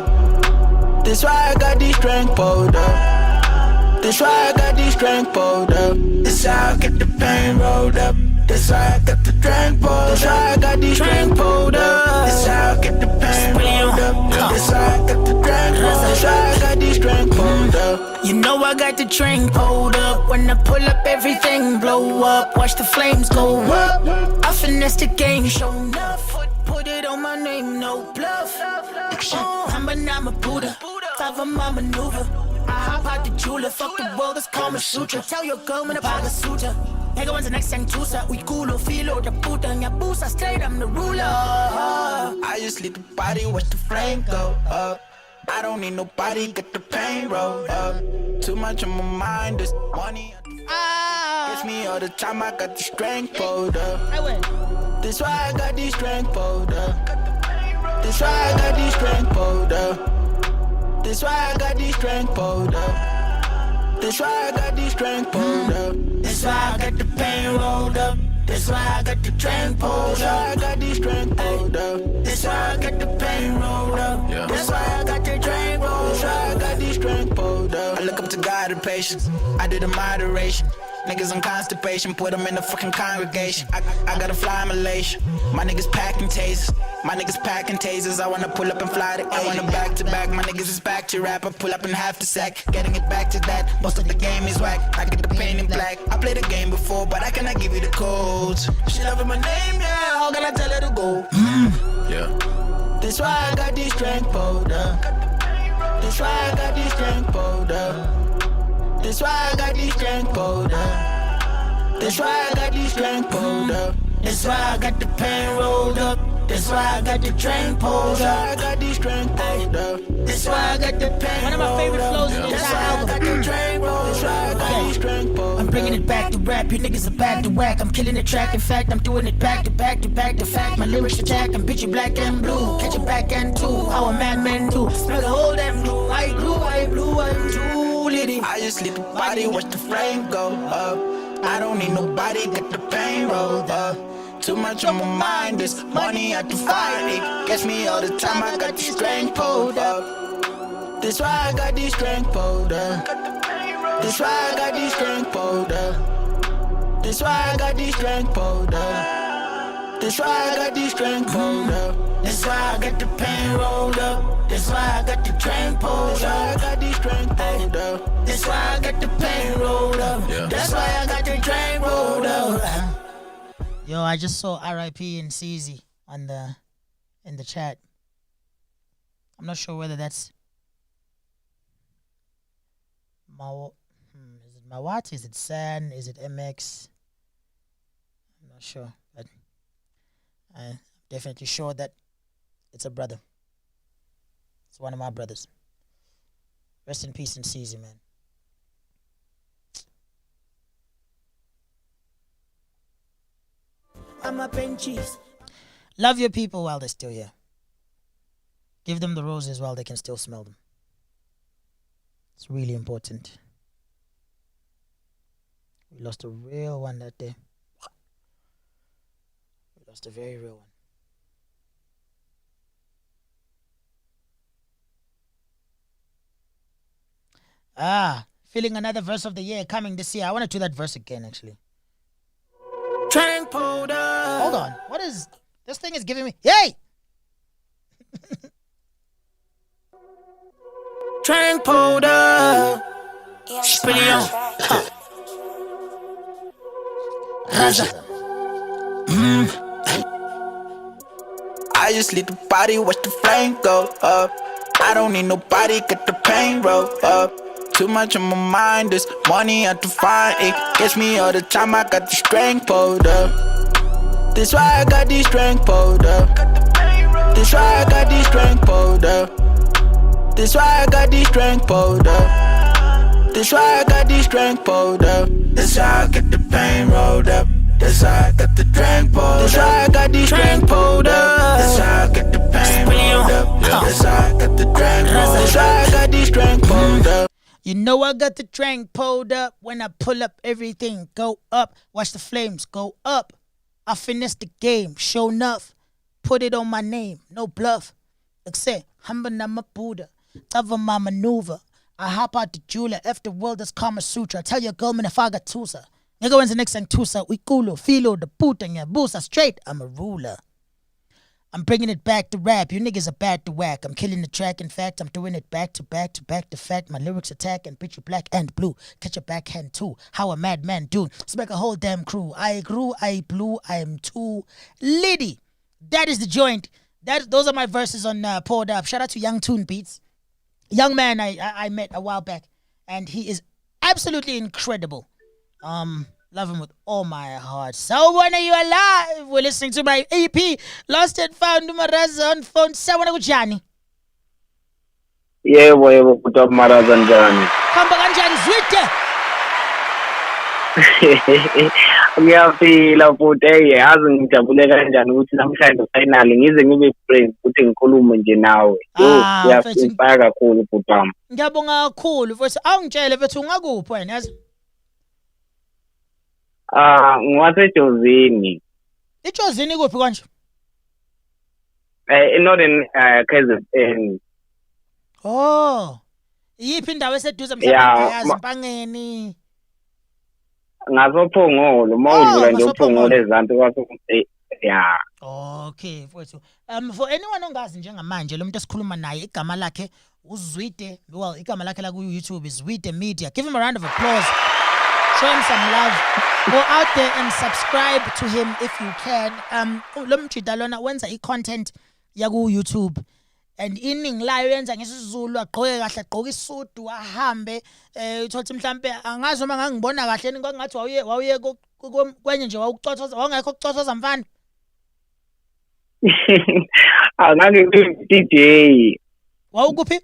That's why I got the strength pulled up. That's why I got the strength pulled up. That's how I get the pain rolled up. That's why I got the strength pulled up. That's why I got the strength pulled up. That's how I get the pain rolled up. That's why I got the strength pulled up. That's why I got the strength pulled up. You know I got the train pulled up. When I pull up, everything blow up. Watch the flames go up. I finesse the game, show enough. Put it on my name, no bluff. I'm a Buddha. Five of my maneuver. I hop out the jeweler. Fuck the world, it's Kama Sutra. Tell your girl when I buy the sutra. Nigga wants the next thing to say. We cool, feel the Buddha. And your boots, I straight, I'm the ruler. I just leave the body, watch the flame go up. I don't need nobody, get the pain rolled up. Too much on my mind, this money. Gets me all the time, I got the strength pulled up. That's why I got the strength pulled up. That's why I got the strength pulled up. That's why I got the strength pulled up. That's why I got the strength pulled up. That's why I got the pain rolled up. That's why I got the train pulled That's why up. I got the strength pulled up. That's why I got the pain rolled up. That's why I got the train rolled That's why I up. got the strength pulled up. I look up to patience. I did a moderation. Niggas on constipation, put them in the fucking congregation. I gotta fly Malaysia. My niggas packing tasers. My niggas packing tasers. I wanna pull up and fly to I wanna back to back. My niggas is back to rap. I pull up and half the sack. Getting it back to that. Most of the game is whack. I get the pain in black. I played the game before, but I cannot give you the codes. She loving my name, yeah. How can I tell her to go? Yeah. That's why I got this strength pulled up. That's why I got this strength pulled up. That's why I got this strength pulled up. That's why I got this strength pulled up. That's why I got the pain rolled up. That's why I got the train pulled up. That's why I got this strength pulled up. That's why I got the pain. One of my favorite flows in the entire album. That's why I got this strength pulled up. I'm bringing it back to rap. You niggas are back to whack. I'm killing the track. In fact, I'm doing it back to back to back to fact. My lyrics attack. I'm pitching black and blue. Catch it back and two. How a madman do. Smell the whole damn glue. I blew, I'm too. I just sleep the body, watch the flame go up. I don't need nobody, get the pain rolled up. Too much on my mind, this money I can find it. Gets me all the time, I got this strength pulled up. That's why I got this strength pulled up. That's why I got this strength pulled up. That's why I got this strength pulled up. That's why I got this strength pulled up. That's why I got the pain rolled up. That's why I got the train pulled That's why I up. got this strength pulled up. That's why I got the pain rolled up. That's why I got the train rolled up. Yo, I just saw R.I.P. and CZ in the chat. I'm not sure whether that's is it Mawat? Is it San? Is it MX? I'm not sure, but I'm definitely sure that it's a brother. It's one of my brothers. Rest in peace and CZ, man. I'm a Benchies. Love your people while they're still here. Give them the roses while they can still smell them. It's really important. We lost a real one that day. We lost a very real one. Feeling another verse of the year coming this year. I want to do that verse again, actually. Train pulled up. Hold on. What is... This thing is giving me... Yay! Train pulled up. Spillion. Raza. I just leave the body, watch the flame go up. I don't need nobody, get the pain roll up. Too much on my mind, this money I to find it. Gets me all the time, I got the strength pulled up. That's why I got this strength pulled up. That's why I got this strength pulled up. That's why I got this strength pulled up. That's why I got this strength pulled up. That's how I get the pain rolled up. That's how I got the drink pulled up. That's why I got this strength pulled up. That's how I get the pain rolled up. That's how I got the drink pulled up. That's why I got this strength pulled up. You know I got the train pulled up. When I pull up, everything go up. Watch the flames go up. I finesse the game, show enough. Put it on my name, no bluff. Except, Hambana Mabuda, cover my maneuver. I hop out the jeweler, F the world is Kama Sutra. Tell your girl, man, if I got Tusa. Nigga, when's the next thing Tusa? We kulo, filo, the boot, and your boosa straight. I'm a ruler. I'm bringing it back to rap. You niggas are bad to whack. I'm killing the track. In fact, I'm doing it back to back to back to fact. My lyrics attack and bitch you black and blue. Catch a backhand too. How a madman do. Smack a whole damn crew. I grew, I blew, I am too litty. That is the joint. Those are my verses on Poured Up. Shout out to Young Tune Beats. Young man I met a while back. And he is absolutely incredible. Love him with all my heart. So when are you alive? We're listening to my EP, Lost and Found, Maraza on phone. Sawona kujani? Yebo kutoka Maraza njani. Khamba kanjani zwide? Ngiyaphila futhi yazi ngijabule kanjani ukuthi namhlanje finally ngize ngibe friend ukuthi ngikhulume nje nawe. Ngiyafika kakhulu futhi. Ngiyabonga kakhulu futhi awungitshele mfethu ungakuphi wena yazi? Ngiwasejozini. Ijozini kuphi kanje? Northern KZN. Oh. Yiphi indawo eseduze Yeah, mhlawumbe yazi Mpangeni. ngasophongolo mawudlula nje uphongolo ezanti kwaso yeah. Okay, mfowethu. For anyone ongazi njengamanje lo muntu esikhuluma naye igama lakhe uZwide. Well, igama lakhe la ku YouTube is Zwide Media. Give him a round of applause. Show him some love. Go out there and subscribe to him if you can. Lo mjida lona wenza i-content ya ku YouTube. And iningi layo yenza ngesizulu agqoke kahle agqoke isudu ahambe uthothi mhlambe angazi uma ngangibona kahle ngathi wawuye kwenye nje wawucothoza wangekho ukucothoza mfana. Angake DJ. Wawukuphi?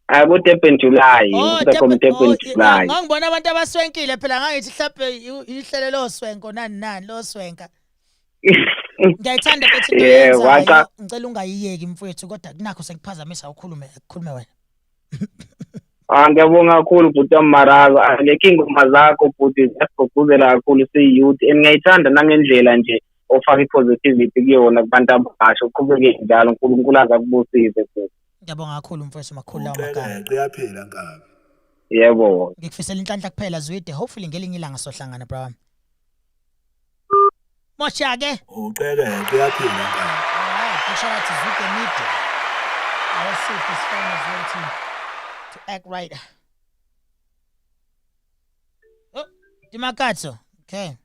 Aku Durban July. Durban July. Ngangibona abantu abaswenkile phela ngangithi mhlawumbe ihlelo loswenko nani loswenka. Ngiyayithanda bethi ngiyenza ngicela ungayiyeki mfowethu kodwa kunakho sekuphazamisa ukukhulume wena. Ngiyabonga kakhulu bhuti Maraza leki ingoma zakho bhuti ziyagqugquzela kakhulu si-youth ngiyayithanda nangendlela nje ofaka i-positivity kuyona kubantu abasha uqhubeke njalo uNkulunkulu azakubusise futhi. Ngiyabonga kakhulu mfowethu makhulu lawo magama. Kuyaphela Nkabi. Yebo. Ngikufisela inhlanhla kuphela Zwide hopefully ngelinye ilanga sohlangana bro. Mocha ke. Kuyaphela Nkabi. Shout out to Zwide Media. Let's see if this phone is ready to act right. Oh, Dimakatso. Okay.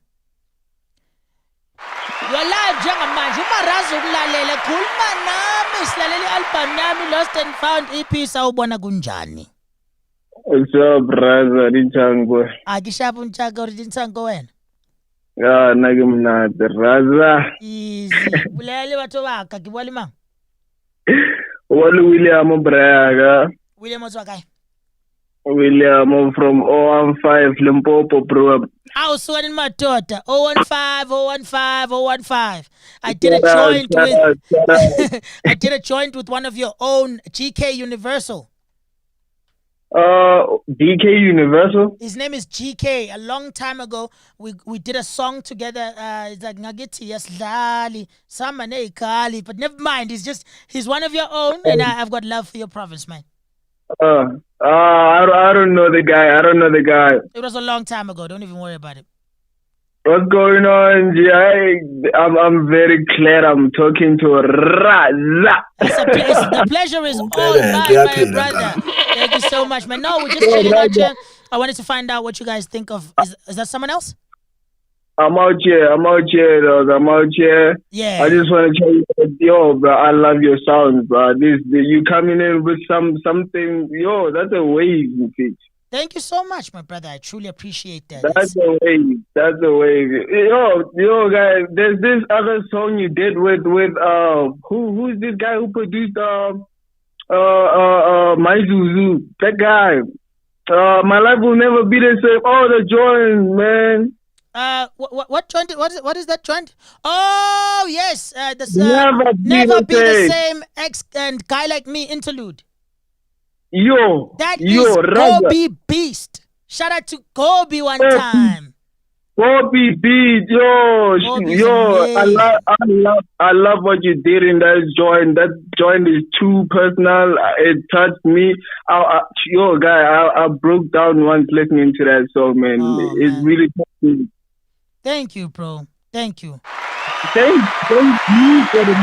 You're live njengamanje uMaraza ukulalela khuluma nami silalela i-album yami Lost and Found EP sawubona kunjani? So brother Rintango. Akishapha untshaka Rintango wena? Ya nake mnandi Raza. Easy. Bulele batho baka ngibona imanga. William Braga. William Otswakai. William from 015 Limpopo bro. Awusukani madoda 015. I did a joint with one of your own GK Universal. DK Universal. His name is GK. A long time ago, we did a song together. It's like Ngagiti Yaslali, Samane Kali, but never mind. He's one of your own, and I've got love for your province, man. I don't know the guy. It was a long time ago. Don't even worry about it. What's going on, G? I'm very glad I'm talking to Raza. The pleasure is all mine, my brother. Thank you so much, man. No, we're just chilling out here. I wanted to find out what you guys think of. Is that someone else? I'm out here, dog. I'm out here. Yeah. I just want to tell you, yo, bro, I love your sounds, bro. You coming in with something, yo, that's a wave, bitch. Thank you so much, my brother. I truly appreciate that. That's a wave. Yo, guys, there's this other song you did with who's this guy who produced My Zuzu? That guy. My life will never be the same. Oh, the joint, man. What joint? What is that joint? Oh yes, never be the same. Ex and Guy Like Me interlude. Yo, that is Kobe Beast. Shout out to Kobe one time. Kobe Beast, yo, I love what you did in that joint. That joint is too personal. It touched me. I broke down once listening to that song, man. It's really touched me. Thank you, bro. Thank you. Thank you for the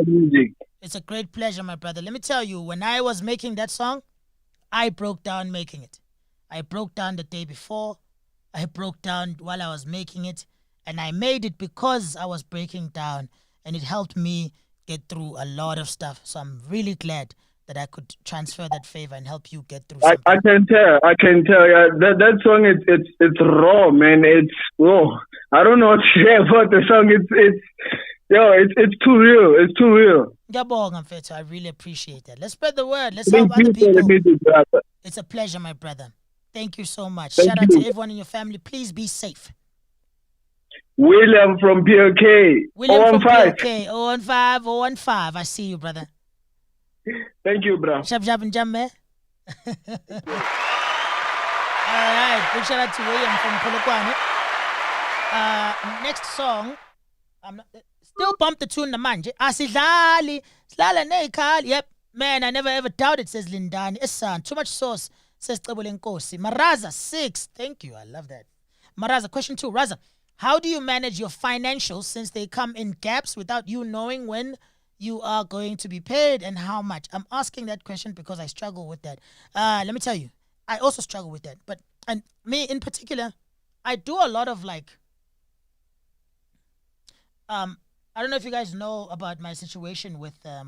music. It's a great pleasure, my brother. Let me tell you, when I was making that song, I broke down making it. I broke down the day before. I broke down while I was making it. And I made it because I was breaking down. And it helped me get through a lot of stuff. So I'm really glad that I could transfer that favor and help you get through something. I can tell. Yeah, that song, it's raw, man. It's raw. I don't know what to say about the song. It's too real. It's too real. I really appreciate that. Let's spread the word. Let's help other people. It's a pleasure, my brother. Thank you so much. Shout out to everyone in your family. Please be safe. William from PLK. William from PLK. 015. I see you, brother. Thank you, bro. Shab and jam, man. All right. Big shout out to William from Polokwane. Next song. Still bump the tune the manje. Asidlali. Slala neikali. Yep. Man, I never ever doubted, says Lindani. Esan, too much sauce, says Cebule Nkosi. Maraza, 6. Thank you. I love that. Maraza, question 2. Raza, how do you manage your financials since they come in gaps without you knowing when you are going to be paid and how much? I'm asking that question because I struggle with that. Let me tell you, I also struggle with that. And me in particular, I do a lot of like, I don't know if you guys know about my situation with, I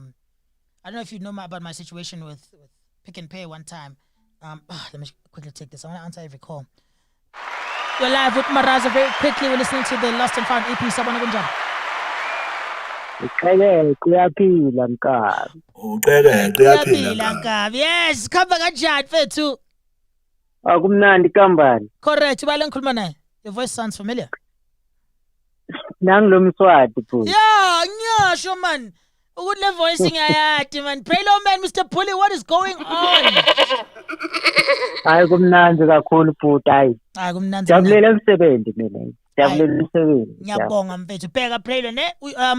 don't know if you know about my situation with Pick and Pay one time. Let me quickly take this. I want to answer every call. We're live with Maraza very quickly. We're listening to the Lost and Found EP. Sabona kunjani? Kuyaphila Nkabi. Yes, khamba kanjani mfethu? Akumnandi kambani. Correct. Ubale ngikhuluma naye. Your voice sounds familiar. Nangilo Mswati futhi. Yeah, ngiyasho man. Ukuthi le voice ngiyayati man. Pray low man, Mr. Bully, what is going on? Hayi kumnandi kakhulu futhi hayi. Hayi kumnandi. Jabulela umsebenzi mina. Jabulela umsebenzi. Ngiyabonga mfethu. Bheka Praylo ne.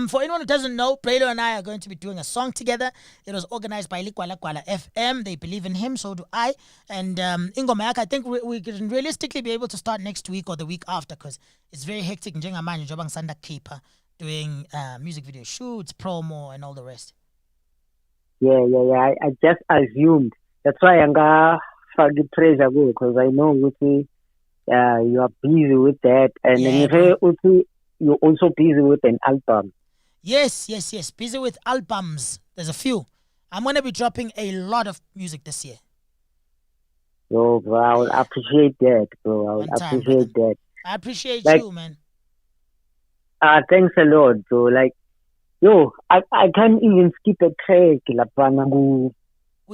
For anyone who doesn't know, Praylo and I are going to be doing a song together. It was organized by Ligwala Gwala FM. They believe in him, so do I. And ingoma yakhe, I think we can realistically be able to start next week or the week after because it's very hectic njengamanje njengoba ngisanda keeper doing music video shoots, promo and all the rest. Yeah. I just assumed. That's why angafaki pressure kuyo because I know ukuthi you are busy with that, and you're also busy with an album. Yes. Busy with albums. There's a few. I'm going to be dropping a lot of music this year. Yo, bro, I will appreciate that, bro. I will appreciate that. I appreciate you, man. Thanks a lot, bro. Like, yo, I can't even skip a track. Lapana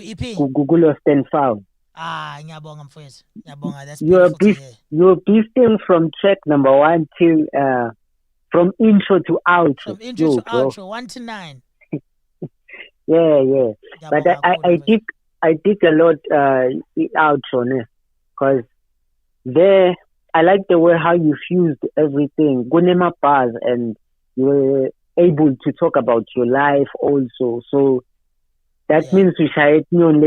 EP. Lost and Found. Ngiyabonga mfowethu. Ngiyabonga. That's you're beasting from track number 1 till from intro to outro. From intro to outro, 1 to 9. Yeah. But I dig a lot outro, because there I like the way how you fused everything. Gunema bars, and you were able to talk about your life also. So that means we should not.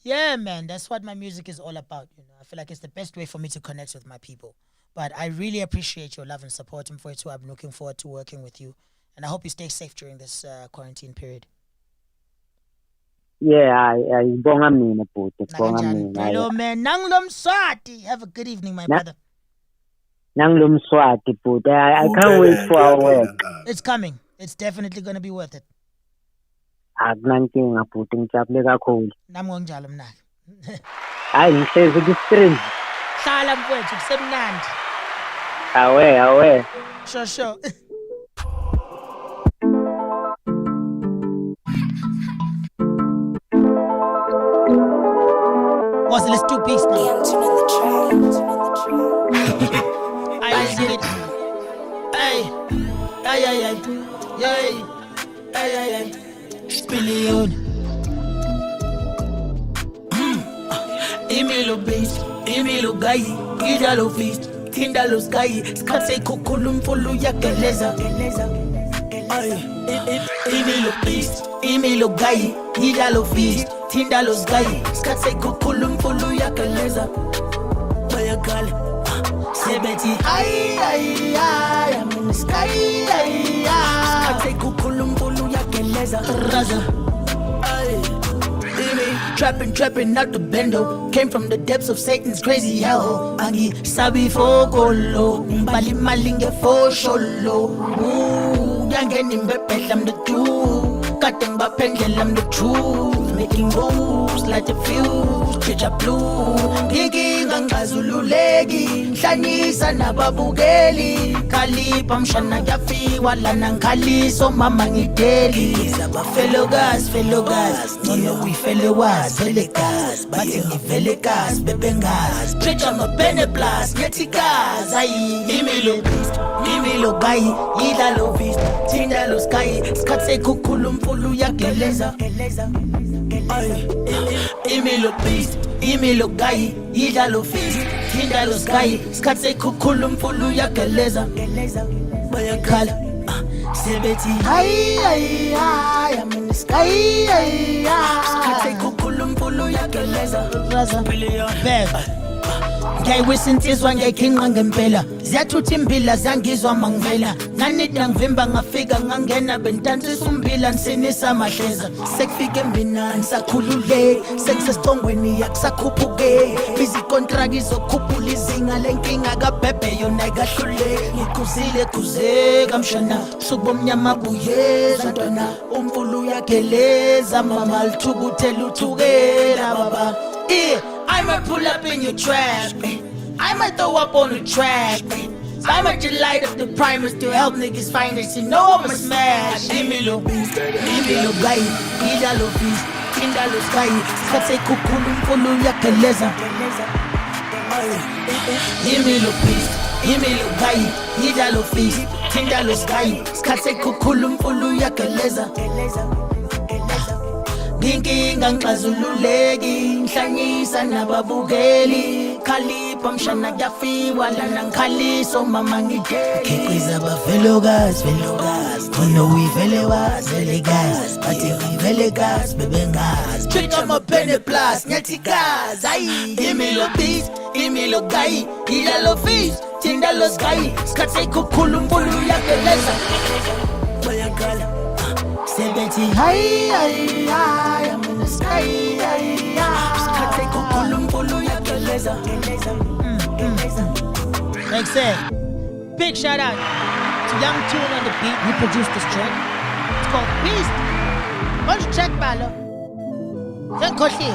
Yeah, man, that's what my music is all about. I feel like it's the best way for me to connect with my people. But I really appreciate your love and support, and for it too, I'm looking forward to working with you. And I hope you stay safe during this quarantine period. Yeah, bonga mina bhuti. Hello man, Nanglo Mswati. Have a good evening, my brother. Nanglo Mswati bhuti. I can't wait for our work. It's coming. It's definitely going to be worth it. Akunankinga bhuti, ngijabule kakhulu. Nami ngonjalo mna. Hayi ngihlezi ku-stream. Hlala mfowethu kusemnandi. Awe. Sure. Let's do beats now. I see it. Ay. Spillion. Imilo beast, imilo guy, idalo feast, tindalo sky, skate kukulum fulu yakeleza. Imilo beast, imilo guy, idalo feast. Tindalo sky, skate kukulum fulu yakeleza. Bayakale, sebeti ay, I'm in the sky, skate kukulum fulu yakeleza. Raza, trapping out the bendo. Came from the depths of Satan's crazy hell. Angi sabi fokolo, mbali malinge fo sholo. Yangeni mbepel, I'm the truth. Cutting by pendle, I'm the truth. Making moves like the fuse, picture blue. Gigi ngangazululegi, hlanisa nababukeli. Khalipa mshana yafi, wala nankhaliso mama ngideli. Fellow guys, nono we fellow was, vele gas. Bathi ngivele gas, bebe gas. Preacher mabene blast, nyethi gas. Ayi, imilo guy, idalo beast, tindalo sky. Skatse kukhulu mfulu yageleza. Imilo beast, imilo guy, idalo feast, tindalo sky. Skatse kukhulu mfulu yageleza. Bayakhala, Sebethi hi I'm in the sky Skhathe kukhulumpulu yageleza Bev. Ngiyayiwisintizwa ngiyayikhinqa ngempela ziyathutha impila zangizwa mangivela nganida ngivimba ngafika ngangena bentantsisa umbila nsinisa amahleza sekufika embinani sakhulule sekusesicongweni yakusakhuphuke izikontraki zokukhuphula izinga lenkinga kabhebhe yona ikahlule ngikhuzile khuzeka mshana usuku bomnyama buyeza ntwana umfulu uyageleza mama lithukuthela uthukela baba I might pull up in your trap. I might throw up on the track. I might just light up the primers to help niggas find it. You know I'ma smash. Give me little beast, give me little guy. Give that little beast, give that little sky. Skate kukulu yakeleza. Give me little beast, give me little guy. Give that little beast, give that little sky. Skate kukulu yakeleza. Nginkinga ngixazululeki ngihlanyisa nababukeli khalipha mshana kuyafiwa lana ngikhaliso mama ngikhiqiza abavelokazi khona uyivele wazele gazi bathi uyivele gazi bebengazi trigger amapene plus nyathi gazi ayi give me lo beast give me lo guy ila lo feast tinda lo sky skhathe kukhulumpulu yakeleza bayakala Sebethi hi I'm in the sky Skhathe kukhulumpulu yageleza Like said, big shout out to Young Tune on the beat. He produced this track. It's called Beast. What's the track, Balo? Then Koshi.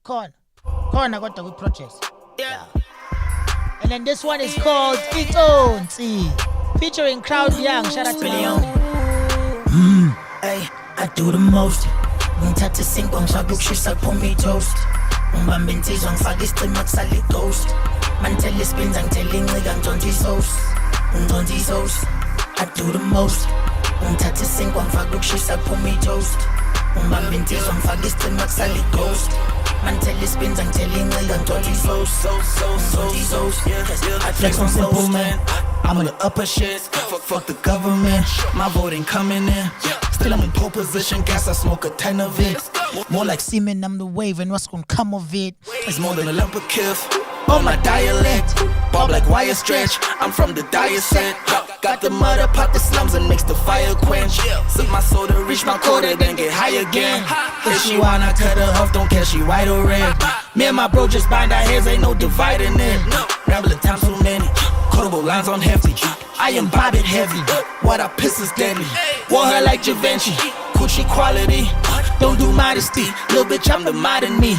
Corner got the projects. Yeah. And then this one is called Itonsi, featuring Crowd Young. Shout out to Leon. Hey, I do the most. Ngithatha isinkwa ngishaqukshisa phumi toast. Ngibamba insizwa ngifaka isicima kusale ghost. Manithela ispinza ngithela incika ngidonsa isosi. Ngidonsa isosi. I do the most. Ngithatha isinkwa ngifaka ukushisa phumi toast. Ngibamba insizwa ngifaka isicima kusale ghost. Manithela ispinza ngithela incika ngidonsa isosi. Ngidonsa isosi. I flex on simple man. I'm on the upper shit. Fuck the government. My vote ain't coming in. Still I'm in pole position. Gas I smoke a 10 of it. More like semen, I'm the wave, and what's gonna come of it? It's more than a lump of kiff. On my dialect, bob like wire stretch. I'm from the dire set. Got the mud up out the slums and makes the fire quench. Sip my soda, reach my quota, then get high again. If she wanna cut her off, don't care she white or red. Me and my bro just bind our heads, ain't no dividing it. Rambling times too many. Quotable lines on hefty. I am bobbing heavy. What I piss is deadly. Wore her like Givenchy. Coochie quality. Don't do modesty. Little bitch, I'm the modern me.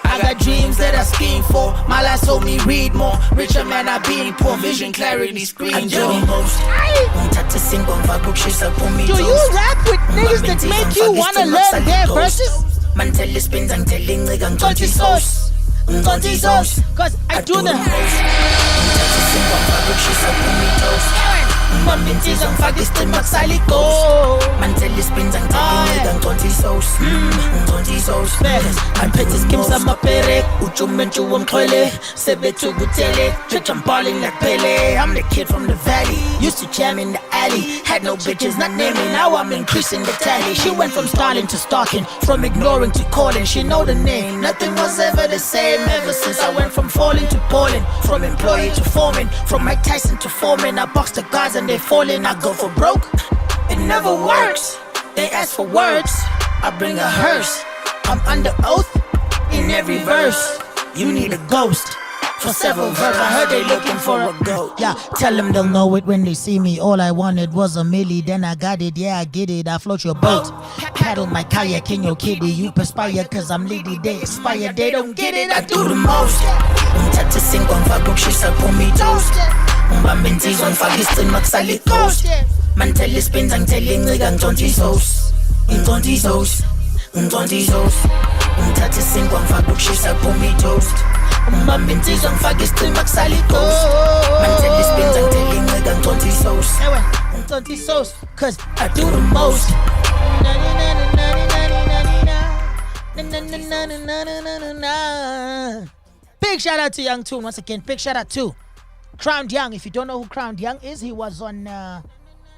I got dreams that I scheme for. My life told me read more. Richer man, I being poor. Vision, clarity, screen. I do the most. Do you rap with niggas that make you wanna learn their verses? Man, tell the spins, I'm telling nigga, I'm Tonti sauce. Tonti sauce. Cause I do the most. Mambintiza ngifaka isicima kusale ghost. Manithela ispins angithela ngidonsa isosi. Ngidonsa isosi. Angiphethe iskims amapere. Ujumentshu womxhwele. Sebethukuthele. Judge I'm balling like Pele. I'm the kid from the valley. Used to jam in the alley. Had no bitches, not naming. Now I'm increasing the tally. She went from stalling to stalking. From ignoring to calling. She know the name. Nothing was ever the same. Ever since I went from falling to balling. From employee to foreman. From Mike Tyson to Foreman. I box the guys and they falling, I go for broke. It never works. They ask for words. I bring a hearse. I'm under oath in every verse. You need a ghost for several verses. I heard they looking for a goat. Yeah, tell them they'll know it when they see me. All I wanted was a milli, then I got it. Yeah, I get it. I float your boat. Paddle my kayak in your kitty. You perspire cause I'm lady. They expire. They don't get it. I do the most. Ngithatha isinkwa ngifaka ukushisa phumi toast. Ngibamba insizwa ngifaka isicima kusale ghost. Manithela ispins angithela incika ngidonsa isosi. Ngidonsa isosi. Ngidonsa isosi. Ngithatha isinkwa ngifaka ukushisa phumi toast. Ngibamba insizwa ngifaka isicima kusale ghost. Manithela ispins angithela incika ngidonsa isosi. Ngidonsa isosi cause I do the most. Big shout out to Young Tune once again. Big shout out to Crowned Young. If you don't know who Crowned Young is, he was on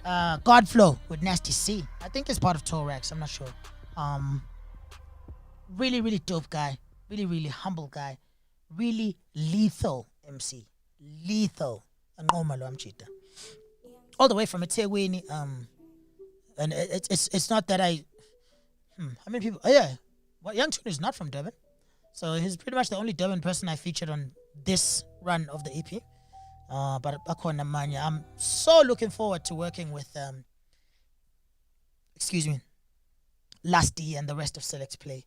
Godflow with Nasty C. I think it's part of Torax. I'm not sure. Really, really dope guy. Really, really humble guy. Really lethal MC. Lethal. All the way from eThekwini. And it's not that I. How many people? Oh yeah, well, Young Tune is not from Durban, so he's pretty much the only Durban person I featured on this run of the EP. But Akona Manya, I'm so looking forward to working with Lasty and the rest of Select Play.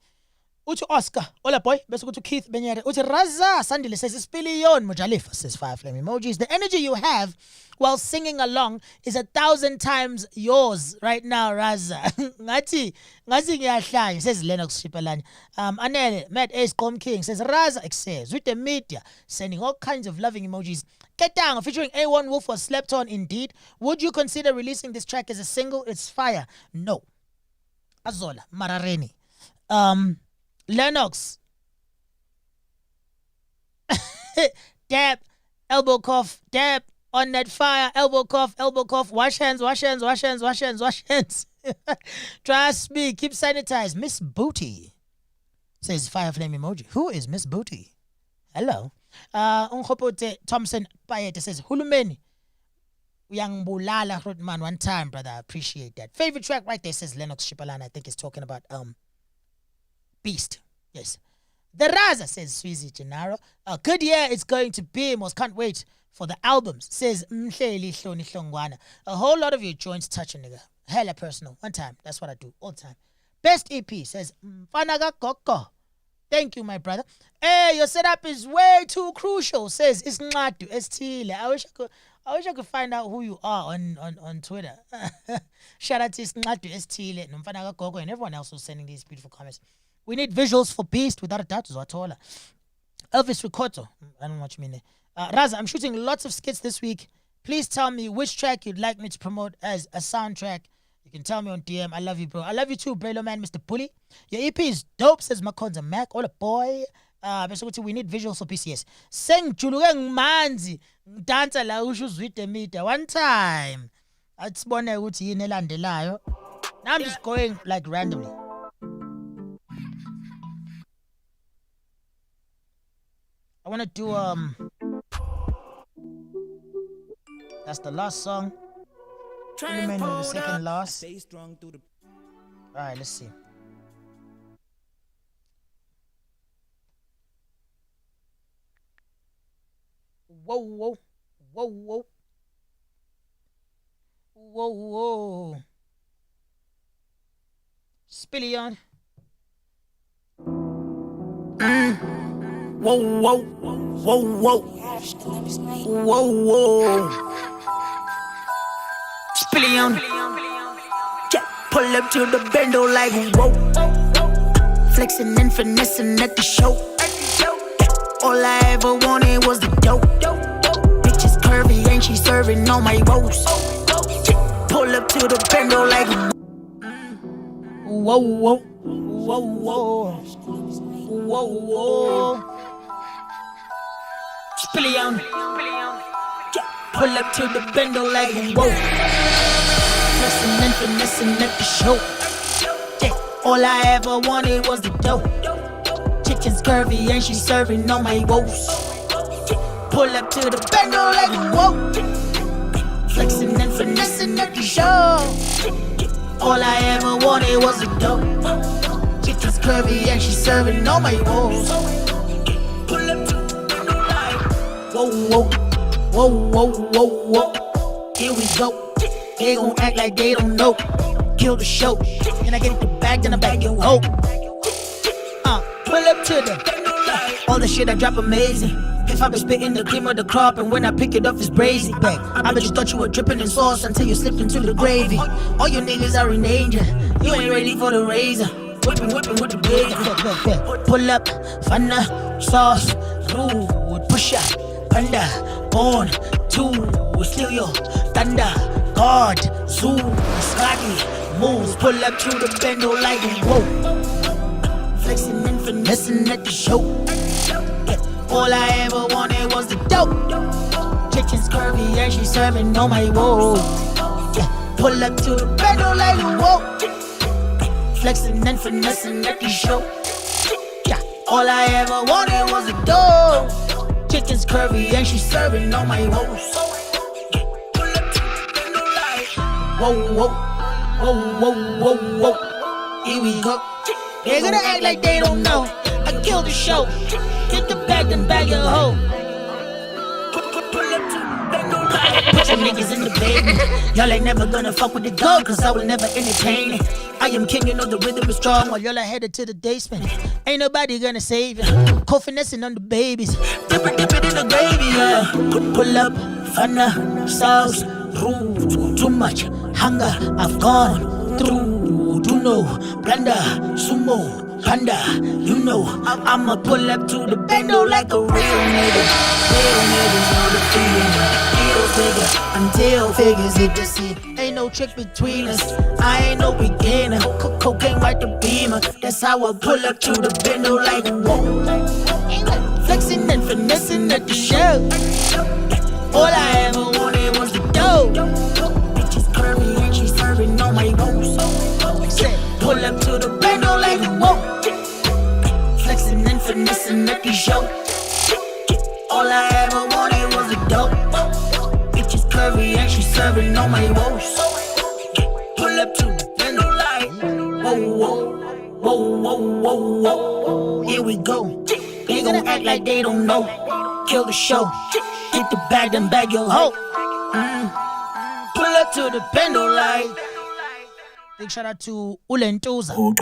Utu Oscar, Ola boy, best go to Keith Benyere. Utu Raza, Sandile says it's Billion Mujalifa says 5 flame emojis. The energy you have while singing along is 1,000 times yours right now, Raza. Ngati ngiyahlanya says Lennox Shipalanya. Anele, Matt Ace Gom King says Raza says with the media sending all kinds of loving emojis. Ketang featuring A1 Wolf was slept on indeed. Would you consider releasing this track as a single? It's fire. No. Azola Marareni. Lennox. Dab, elbow cough, dab on that fire, elbow cough, wash hands. Trust me, keep sanitized. Miss Booty says fire flame emoji. Who is Miss Booty? Hello. Unhopote Thompson Payete says Hulumeni. Yang Bulala man one time, brother. I appreciate that. Favorite track right there says Lennox Shipalana. I think he's talking about Beast. Yes. The Raza says Sweezy Gennaro. A good year it's going to be. Most can't wait for the albums. Says Mhleli Hloni Hlongwana. A whole lot of your joints touching, nigga. Hella personal. One time. That's what I do all the time. Best EP says Mfanaga Koko. Thank you, my brother. Hey, your setup is way too crucial. Says it's Ngadu Estile. I wish I could find out who you are on Twitter. Shout out to Ngadu Estile, Mfanaga Koko, and everyone else who's sending these beautiful comments. We need visuals for Beast, without a doubt. Elvis Ricoto. I don't know what you mean there. Raza, I'm shooting lots of skits this week. Please tell me which track you'd like me to promote as a soundtrack. You can tell me on DM. I love you, bro. I love you too, Brelo Man, Mr. Bully. Your EP is dope, says Makonza Mac. All a boy. We need visuals for PCS. Sing Chulugeng Manzi. Dancer la ushus with the meter. One time. Now I'm just going like randomly. I want to do that's the last song. The second last. Alright, let's see. Whoa. Spillion. Whoa. Spillion. Yeah, pull up to the bendo like whoa. Flexing and finessing at the show. All I ever wanted was the dope. Bitch is curvy and she serving all my woes. Yeah, pull up to the bendo like whoa. Spillion. Pull up to the bendo like whoa. Flexing and finessing at the show. Yeah, all I ever wanted was the dope. Chicken's curvy and she's serving all my woes. Yeah, pull up to the bendo like whoa. Flexing and finessing at the show. Yeah, all I ever wanted was the dope. Chicken's curvy and she's serving all my woes. Pull up to the bendo like whoa. Here we go. They gon' act like they don't know. Kill the show. And I get the bag, then I bag your hoe. Pull up to the all the shit I drop amazing. If I been spitting the cream of the crop, and when I pick it up it's brazy. Bang, I bet you thought you were dripping in sauce until you slipped into the gravy. All you niggas are in danger. You ain't ready for the razor. Whipping with the blade. Pull up, fana, sauce, rude, push up, panda, born, two, steal your thunder, guard, zoom, scotty, moves, pull up to the bendo like whoa. Flexing and finessing at the show. Yeah, all I ever wanted was the dope. Chicken's curvy and she's serving all my woes. Yeah, pull up to the bando like whoa. Flexing and finessing at the show. Yeah, all I ever wanted was a dough. Chicken's curvy and she's serving on my hoes. Pull up to the bando like whoa, whoa, whoa, whoa, whoa, whoa. Here we go. They're gonna act like they don't know. I killed the show. Get the bag and bag your hoe. Put your niggas in the baby. Y'all ain't never gonna fuck with the gold, cause I will never entertain it. I am king, you know the rhythm is strong. While y'all are headed to the basement, ain't nobody gonna save you. Co-finessing on the babies. Dip it in the gravy, yeah. Pull up, funna, sauce, rude. Too much hunger, I've gone through. Do know, plunder, sumo. Panda, you know, I'ma pull up to the bando like a real nigga. Real niggas know the feeling. Deals bigger until figures hit the seat. Ain't no trick between us. I ain't no beginner. Cocaine like the beamer. That's how I pull up to the bando like whoa. Flexing and finessing at the show. All I ever wanted was the dough. Bitches curvy and she's serving on my rolls. Pull up to the bando like whoa. Flexing and finessing at the show. All I ever wanted was a dope. Bitches curvy and she's serving on my woes. Pull up to the bando like whoa, whoa, whoa, whoa, whoa, whoa. Here we go. They gon' act like they don't know. Kill the show. Get the bag and bag your hoe. Pull up to the bando like. Big shout out to Ulentuza. Oh,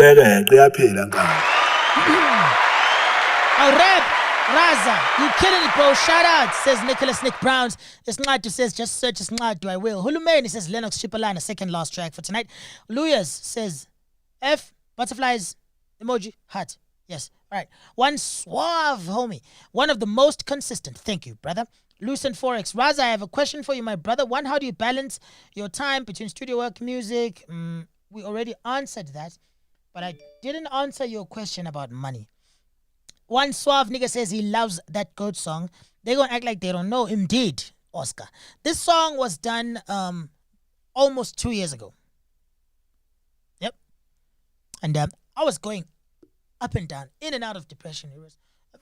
rap, Raza, you killing it, bro. Shout out, says Nicholas Nick Browns. Isnatu says, just search Isnatu, I will. Hulumeni says, Lennox Chipalana, second last track for tonight. Luyas says, F, butterflies, emoji, heart. Yes, all right. One suave, homie. One of the most consistent. Thank you, brother. Lucent Forex. Raza, I have a question for you, my brother. One, how do you balance your time between studio work, music? We already answered that, but I didn't answer your question about money. One suave nigga says he loves that goat song. They gonna act like they don't know. Indeed, Oscar. This song was done almost 2 years ago. Yep. And I was going up and down, in and out of depression. It was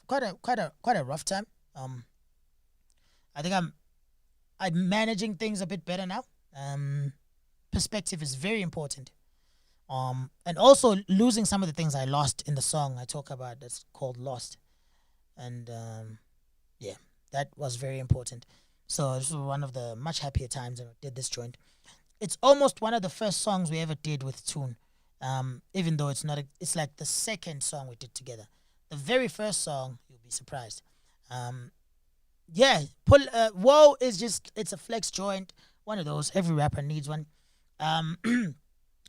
quite a rough time. I think I'm managing things a bit better now. Perspective is very important. And also losing some of the things I lost in the song I talk about, that's called Lost. And yeah, that was very important. So this was one of the much happier times when I did this joint. It's almost one of the first songs we ever did with Tune. Even though it's not, it's like the second song we did together. The very first song, you'll be surprised. Yeah, Whoa is just, it's a flex joint. One of those, every rapper needs one.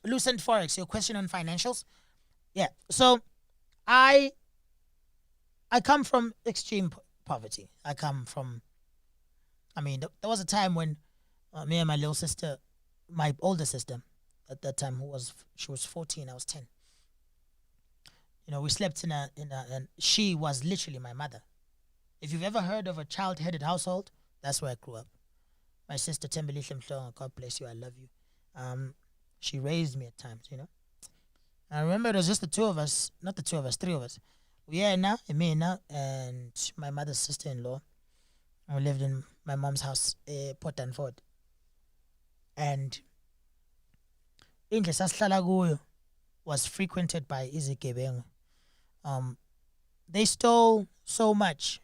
Lucent Forex, your question on financials. Yeah, so I come from extreme poverty. There was a time when me and my little sister, my older sister at that time, she was 14, I was 10. You know, we slept and she was literally my mother. If you've ever heard of a child-headed household, that's where I grew up. My sister Tembele Mhlongo, God bless you, I love you. She raised me at times, you know. I remember it was just the two of us, not the two of us, three of us. We are now, me now, and my mother's sister-in-law. We lived in my mom's house, Port and Ford. And indle sasihlala kuyo was frequented by izigebengu. They stole so much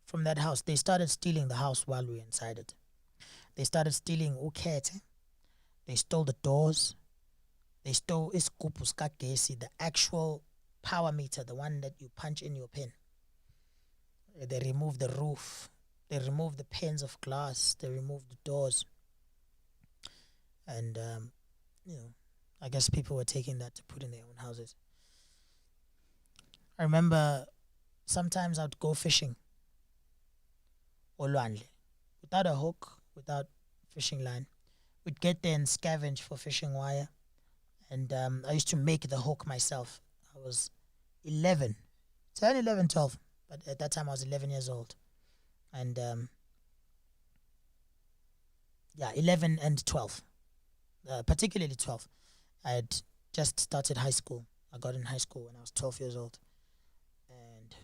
from that house. They started stealing the house while we were inside it. They started stealing ukhethe. They stole the doors. They stole isigubhu sikagesi, the actual power meter, the one that you punch in your pen. They removed the roof. They removed the panes of glass. They removed the doors. And, I guess people were taking that to put in their own houses. I remember sometimes I'd go fishing. Olwandle. Without a hook, without fishing line. We'd get there and scavenge for fishing wire. And I used to make the hook myself. I was 11. 10, 11, 12. But at that time I was 11 years old. And 11 and 12. particularly 12. I had just started high school. I got in high school when I was 12 years old. And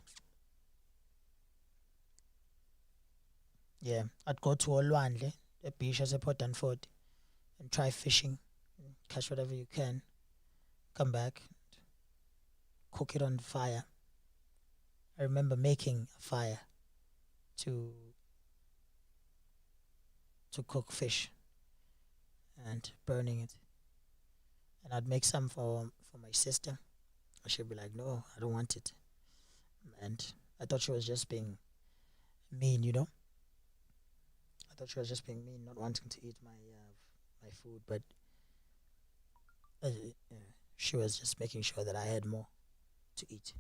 yeah, I'd go to Olwandle, the beach as a Port Danford, and try fishing, catch whatever you can, come back, cook it on fire. I remember making a fire to cook fish and burning it. And I'd make some for my sister. She'd be like, no, I don't want it. And I thought she was just being mean, you know. I thought she was just being mean, not wanting to eat my food. But she was just making sure that I had more to eat.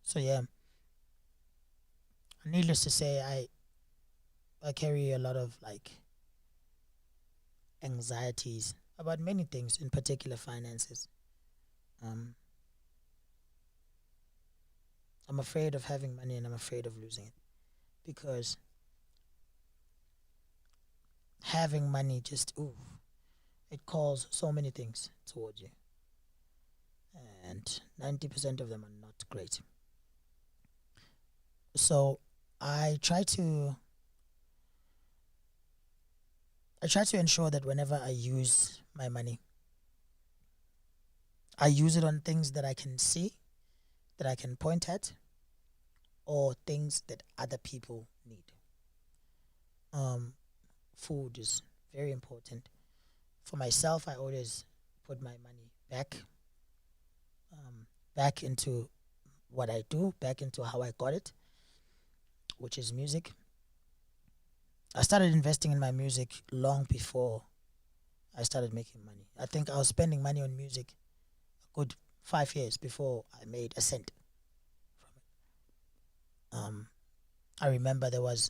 So yeah, needless to say, I carry a lot of like anxieties about many things, in particular finances. I'm afraid of having money and I'm afraid of losing it, because having money just it calls so many things towards you, and 90% of them are not great. So I try to ensure that whenever I use my money, I use it on things that I can see, that I can point at, or things that other people need. Food is very important. For myself, I always put my money back into what I do, back into how I got it, which is music. I started investing in my music long before I started making money. I think I was spending money on music a good 5 years before I made a cent from it. I remember there was,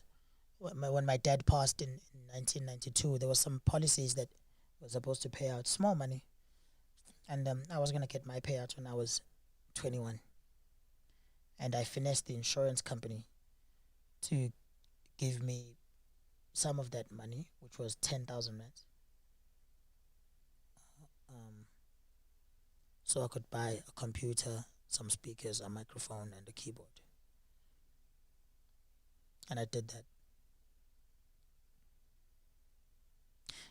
when my dad passed in 1992, there was some policies that were supposed to pay out small money. And I was going to get my payout when I was 21. And I finessed the insurance company to give me some of that money, which was 10,000 rand, so I could buy a computer, some speakers, a microphone, and a keyboard. And I did that.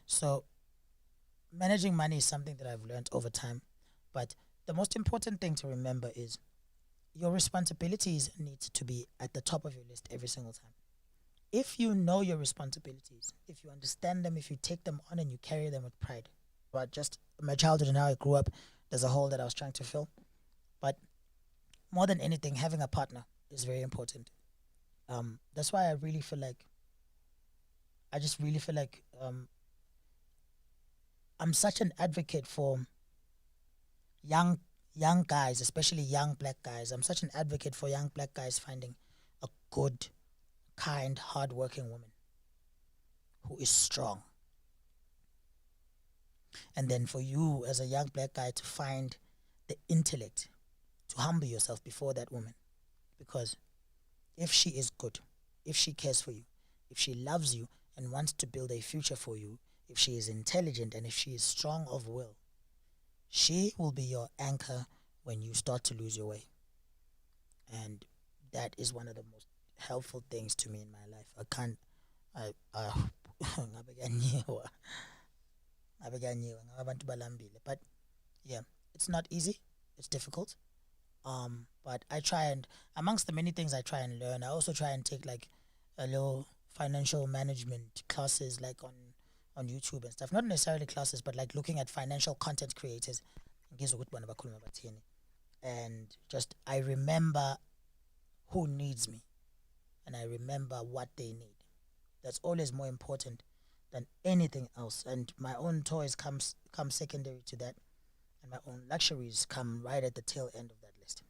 So managing money is something that I've learned over time, but the most important thing to remember is your responsibilities need to be at the top of your list every single time. If you know your responsibilities, if you understand them, if you take them on and you carry them with pride. But just my childhood and how I grew up, there's a hole that I was trying to fill. But more than anything, having a partner is very important. That's why I really feel like, I'm such an advocate for young guys, especially young black guys. I'm such an advocate for young black guys finding a good, kind, hard-working woman who is strong. And then for you as a young black guy to find the intellect to humble yourself before that woman. Because if she is good, if she cares for you, if she loves you and wants to build a future for you, if she is intelligent and if she is strong of will, she will be your anchor when you start to lose your way. And that is one of the most helpful things to me in my life. But yeah, it's not easy. It's difficult. But I try, and amongst the many things I try and learn, I also try and take like a little financial management classes, like on YouTube and stuff. Not necessarily classes, but like looking at financial content creators. And just, I remember who needs me, and I remember what they need. That's always more important than anything else. And my own toys come secondary to that, and my own luxuries come right at the tail end of that list.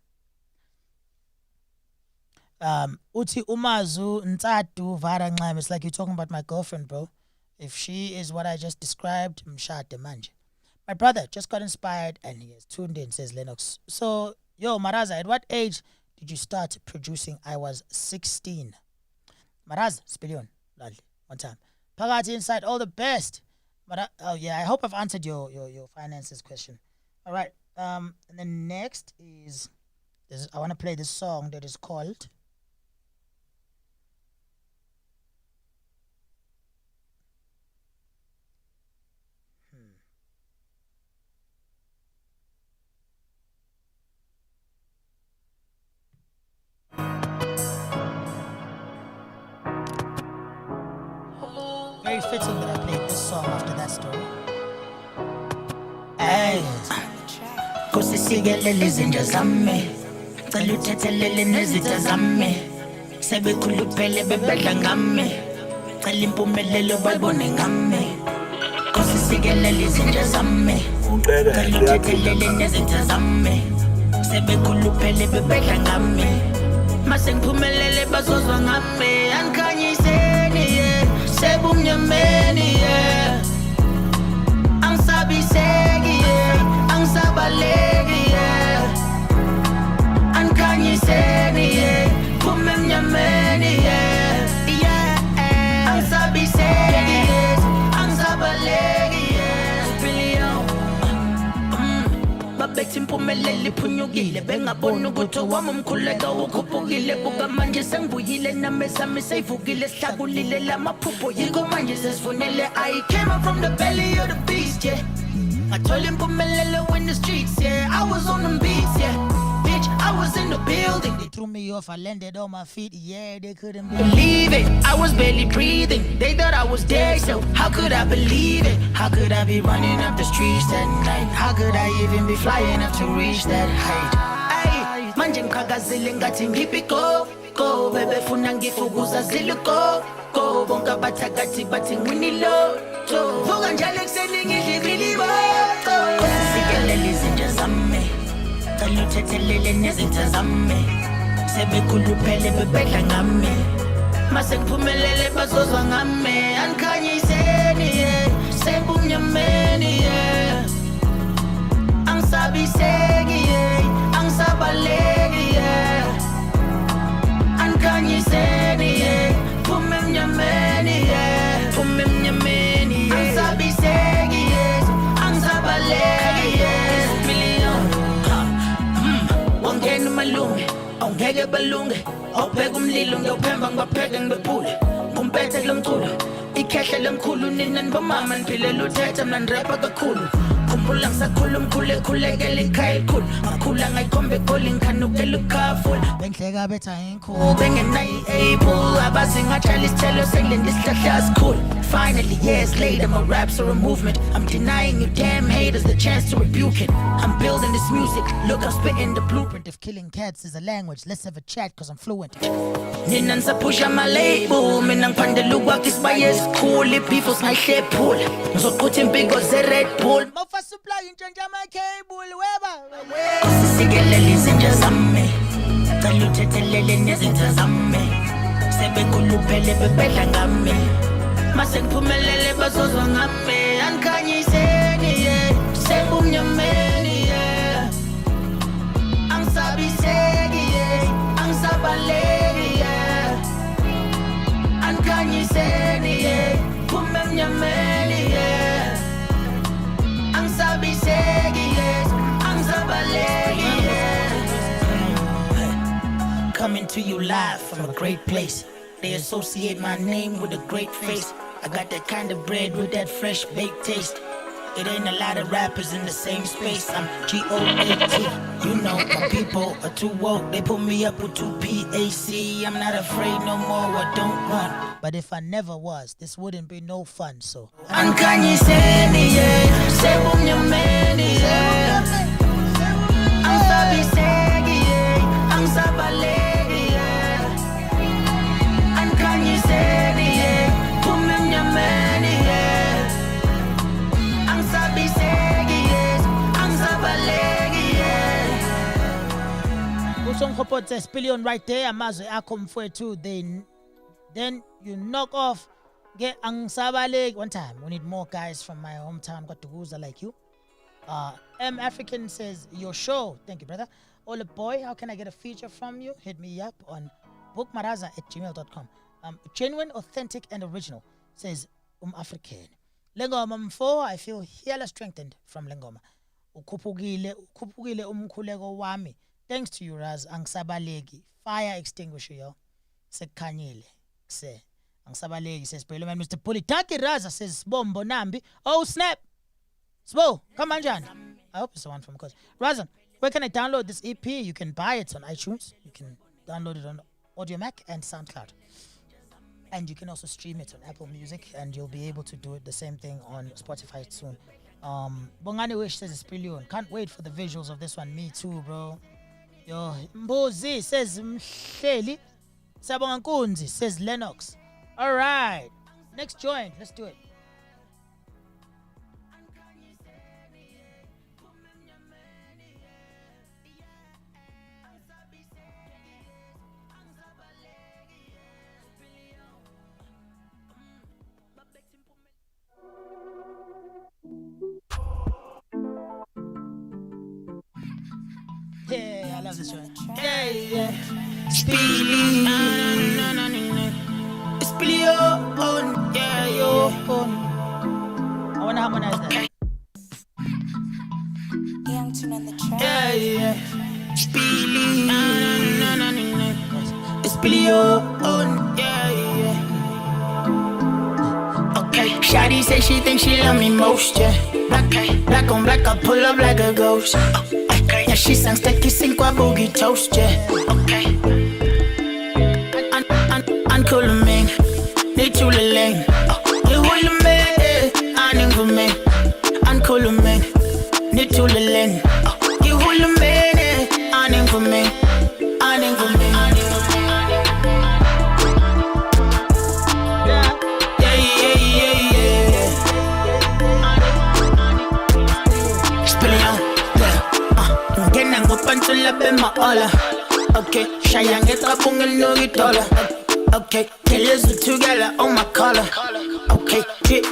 Uti umazu ntsatu vara ncema. It's like you're talking about my girlfriend, bro. If she is what I just described, mshade manje. My brother just got inspired and he has tuned in, says Lennox. So, yo, Maraza, at what age did you start producing? I was 16. Maraza, Spillion, Lovely. One time. Phakathi inside, all the best. But I hope I've answered your finances question. All right. And then next is I want to play this song that is called very fitting that I played this song after that story. Hey. Kusisigelele izinja zami cela uthethelele nezitha zami sebekhuluphele bebedla ngami cela impumelelo bayibone ngami kusisigelele izinja zami cela uthethelele nezitha zami sebekhuluphele bebedla ngami mase ngiphumelele bazozwa ngami angikhanyiseni sebumnyameni angisabiseki angisabaleki angikhanyiseni phume mnyameni angisabiseki angisabaleki babethi impumelelo iphunyukile bengabona ukuthi wami umkhuleko ukhuphukile buka manje sengibuyile nami sami seyivukile sihlakulile lamaphupho yikho manje sesifunele I came up from the belly of the beast yeah ngathola impumelelo in the streets yeah I was on them beats yeah bitch I was in the building they threw me off I landed on my feet yeah they couldn't believe it I was barely breathing they thought I was dead so how could I believe it how could I be running up the streets that night how could I even be flying up to reach that height ay manje ngiqhakazile ngathi ngiphi go bebefuna ngifukuza ziluko go bonke abathakathi bathi ngwinilo vuka njalo ekuseni ngidlibilimo sikelele izinja zami cela uthethelele nezitha zami sebekhuluphele bebedla ngami mase ngiphumelele bazozwa ngami angikhanyiseni sebumnyameni angisabiseki angisabaleki angikhanyiseni phume mnyameni angisabiseki angisabaleki wangena umalume awungeke balunge awubheka umlilo ngiyawuphemba ngibapheke ngibephule ngumpethe kulo mculo ikhehle lemkhulu nina nibomama niphilela uthetha mna nirapha kakhulu khumbula ngisakhula umkhulekele ikhaya elikhulu ngakhula ngayikhomba egoli ngikhanukela ukhafula bengihleka bethi ayinkhulu bengenayo i-able abazi ngatshala isithelo sekulenda isihlahla sikhulu finally years later my raps are a movement I'm denying you damn haters the chance to rebuke it I'm building this music look I'm spitting the blueprint if killing cats is a language let's have a chat cause I'm fluent nina nisapusha ama-label mina ngiphandela ukwakha isibaye esikhulu ibhifo singayihlephula ngizoqutha impiko ze-Red Bull supply intshontsha ama-cable weba sikelele izinja zami cela uthethelele nezitha zami sebekhuluphele bebedla ngami mase ngiphumelele bazozwa ngami angikhanyiseni sebumnyameni angisabiseki angisabaleki angikhanyiseni phume mnyameni coming to you live from a great place. They associate my name with a great face. I got that kind of bread with that fresh baked taste. It ain't a lot of rappers in the same space. I'm G-O-A-T. You know, my people are too woke. They put me up with 2 PAC. I'm not afraid no more. I don't run. But if I never was, this wouldn't be no fun, so. Angikhanyiseni, sebumnyameni, angisabiseki, angisabaleki, angikhanyiseni, phume mnyameni, angisabiseki, angisabaleki. Usongkhopotse Spillion right there, amazwe akho mfowethu, then you knock off. Get Angisabaleki one time. We need more guys from my hometown, Kwatuguza, like you. M African says, your show. Thank you, brother. Ola boy, how can I get a feature from you? Hit me up on bookmaraza@gmail.com. Genuine, authentic, and original, says African. Lengoma mfo, I feel hella strengthened from Lengoma. Ukhuphukile umkhuleko wami. Thanks to you, Raz. Angisabaleki. Fire extinguisher, yo. Sekukhanyile. Kse. Angisabaleki, says Brillo Man. Mr. Bully. Taki Raza, says Bombo Nambi. Oh, snap. Sbo, come on, John. I hope it's the one from Coast. Razan, where can I download this EP? You can buy it on iTunes. You can download it on Audio Mac and SoundCloud. And you can also stream it on Apple Music, and you'll be able to do it the same thing on Spotify soon. Bongani Wish says it's brilliant. Can't wait for the visuals of this one. Me too, bro. Yo, Mbozi says Mhleli. Sabonga Nkunzi says Lennox. All right. Next joint. Let's do it. Yeah, I love this one. Yeah. Speedy. It's Billy on. Yeah, yo. I wanna harmonize that. Yeah. Speedy. It's Billy on. Yeah. Okay. Shawty say she thinks she love me most, yeah. Black on black, I pull up like a ghost. Yeah, she sang sticky sink kwa boogie toast, yeah. Okay. Uncool me, need to the lane. You will me, I'm for me. Uncool me, need to the lane. You will me, I'm for me. I'm for me. Until up in my olla. Okay, shy and get up on the $1. Okay, killers together on my collar. Okay, drip,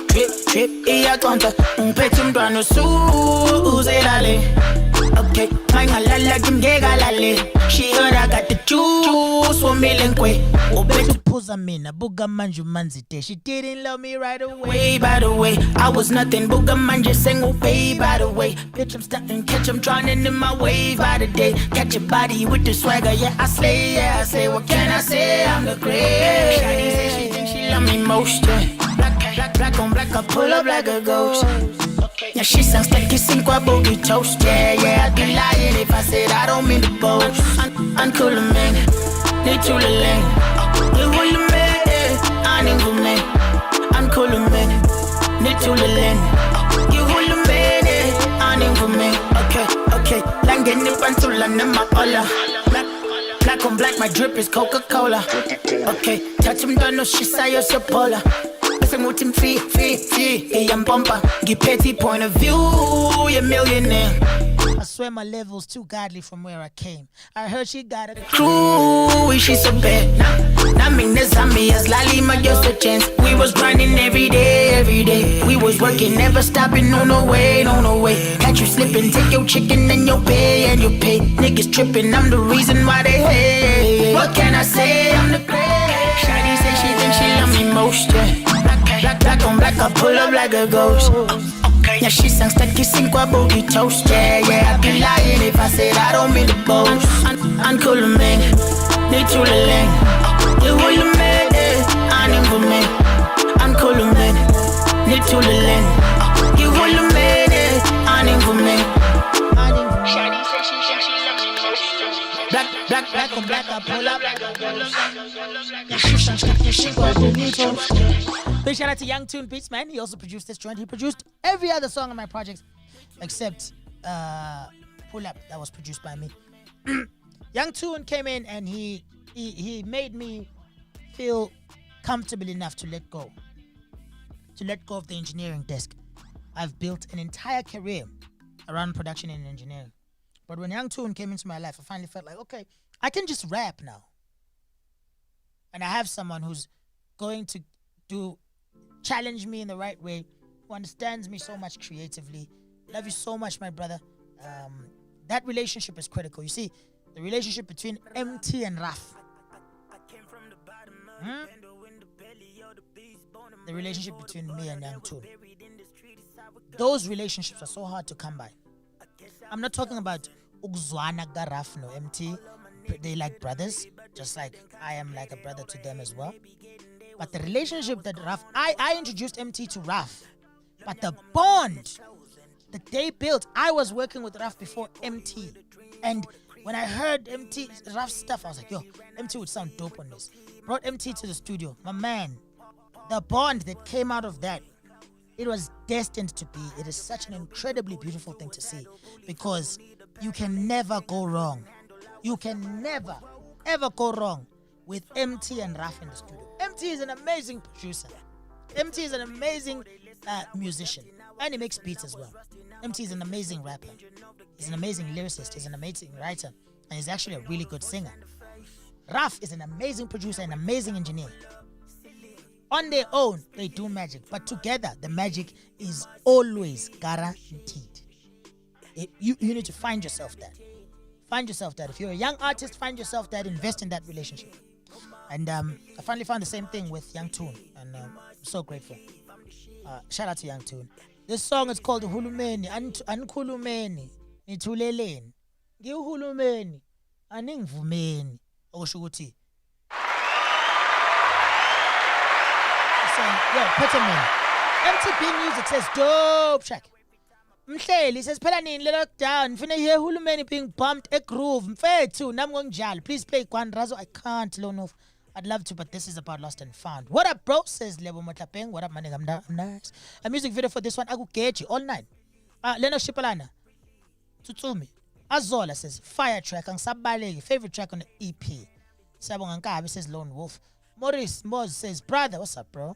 yeah, conta. Petum brano Suze lale. Okay, my la kim gega lale. She heard I got the juice for Milenkwe. Obetu puza mina, buga manju manzite. She didn't love me right away. By the way, I was nothing. Buga manja sang away. By the way, bitch, I'm stunting, catch 'em drowning in my wave by the day. Catch your body with the swagger, yeah, I slay, yeah, I say, what can I say? I'm the great. Shawty say she thinks she love me most, yeah. Black on black, I pull up like a ghost. Yeah, she sounds like kissing kwa boogie toast. Yeah, I'd be lying if I said I don't mean to boast. Uncool man, need to the lane. You will me, I'm for me. Uncool man, need to the lane. You will me, I'm for me. Okay, Langen nip until I'm my olla. Black on black, my drip is Coca-Cola. Okay, touch him down, no she say you're so polar. Mutim fee, I'm bumper. Get petty point of view, you're millionaire. I swear my level's too godly from where I came. I heard she got a crew, she's so bad. Now me me as Lali, my just a chance. We was grinding every day. We was working, never stopping, no way. Catch you slipping, take your chicken and your pay. Niggas tripping, I'm the reason why they hate. What can I say? I'm the great. Shawty say she thinks she love me most, yeah. Black on black, I pull up like a ghost. Yeah, she sang sticky sink kwa boogie toast. Yeah, I'd be lying if I said I don't mean to boast. Uncool man, need to the lane. You will me, I'm for me. Uncool man, need to the lane. You will me, I'm for me. Shawty say she loves me most. Black on black, I pull up like a ghost. Yeah, she sang sticky sink kwa boogie toast. Big shout out to Young Tune Beats, man. He also produced this joint. He produced every other song on my projects except Pull Up, that was produced by me. Young Tune came in and he made me feel comfortable enough to let go of the engineering desk. I've built an entire career around production and engineering. But when Young Tune came into my life, I finally felt like, okay, I can just rap now. And I have someone who's going to challenge me in the right way, who understands me so much creatively. Love you so much, my brother. That relationship is critical. You see, the relationship between MT and Raf. the relationship between me and Young Tune. Those relationships are so hard to come by. I'm not talking about Ugzwana Garaf no MT. They like brothers, just like I am like a brother to them as well. But the relationship that Raf, I introduced MT to Raf, but the bond that they built, I was working with Raf before MT. And when I heard Raf's stuff, I was like, yo, MT would sound dope on this. Brought MT to the studio. My man, the bond that came out of that, it was destined to be. It is such an incredibly beautiful thing to see because you can never go wrong. You can never, ever go wrong with MT and Raf in the studio. MT is an amazing producer. MT is an amazing musician. And he makes beats as well. MT is an amazing rapper. He's an amazing lyricist. He's an amazing writer. And he's actually a really good singer. Raf is an amazing producer and amazing engineer. On their own, they do magic. But together, the magic is always guaranteed. You need to find yourself that. Find yourself that. If you're a young artist, find yourself that. Invest in that relationship. And I finally found the same thing with Young Tune. And I'm so grateful. Shout out to Young Tune. This song is called Hulumeni. Ankhulumeni. Nithuleleni. Ngihulumeni. Aningivumeni. Okusho ukuthi yo, put him in. MTB Music says dope track. Mhleli says phela nini lockdown ngifuna hear Hulumeni being bumped a groove mfethu nami ngonjalo. Please play Kwandrazo. I can't loan off. I'd love to, but this is about Lost and Found. What up, bro? Says Lebo Motlapeng. What up, man? I'm nice. A music video for this one. I go get you all night. Leno Shipalana. Tutsumi. Azola says fire track. Ang favorite track on the EP. Sabong Ankabe says Lone Wolf. Maurice Moz says brother. What's up, bro?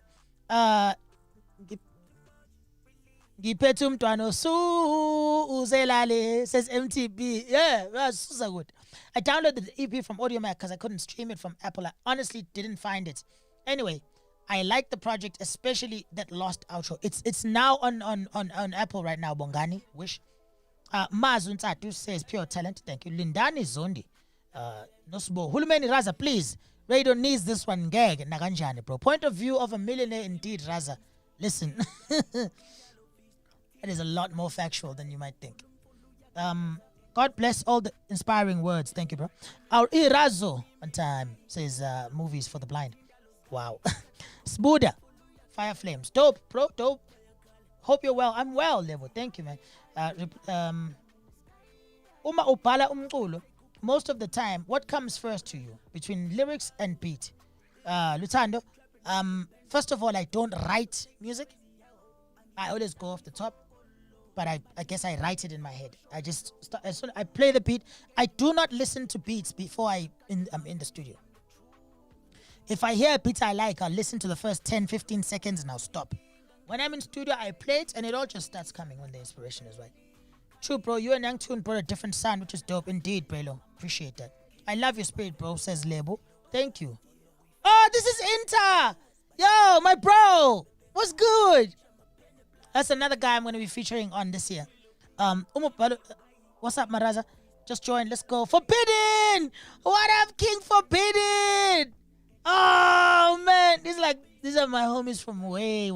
Ngiphethe umntwana su uzelale says MTB. Yeah, that's so good. I downloaded the EP from AudioMac because I couldn't stream it from Apple. I honestly didn't find it. Anyway, I like the project, especially that Lost outro. It's now on Apple right now. Bongani, wish. Mazu Nsatu says pure talent. Thank you. Lindani Zondi. Nosbo Hulumeni Raza, please. Radio needs this one gag. Naganjani, bro. Point of view of a millionaire indeed, Raza. Listen. It is a lot more factual than you might think. God bless all the inspiring words. Thank you, bro. Our Irazo on time says movies for the blind. Wow. Sbuda. Fire Flames. Dope, bro. Dope. Hope you're well. I'm well, Levo. Thank you, man. Uma upala umculo. Most of the time, what comes first to you between lyrics and beat? Lutando. First of all, I don't write music. I always go off the top. But I guess I write it in my head. I just start, as soon I play the beat. I do not listen to beats before I'm in the studio. If I hear a beat I like, I'll listen to the first 10-15 seconds and I'll stop. When I'm in studio, I play it and it all just starts coming when the inspiration is right. True, bro. You and Young Tune brought a different sound, which is dope. Indeed, Brelo. Appreciate that. I love your spirit, bro, says Lebo. Thank you. Oh, this is Inter. Yo, my bro. What's good? That's another guy I'm going to be featuring on this year. What's up, Maraza? Just join. Let's go. Forbidden! What up, King Forbidden? Oh, man. These are my homies from way.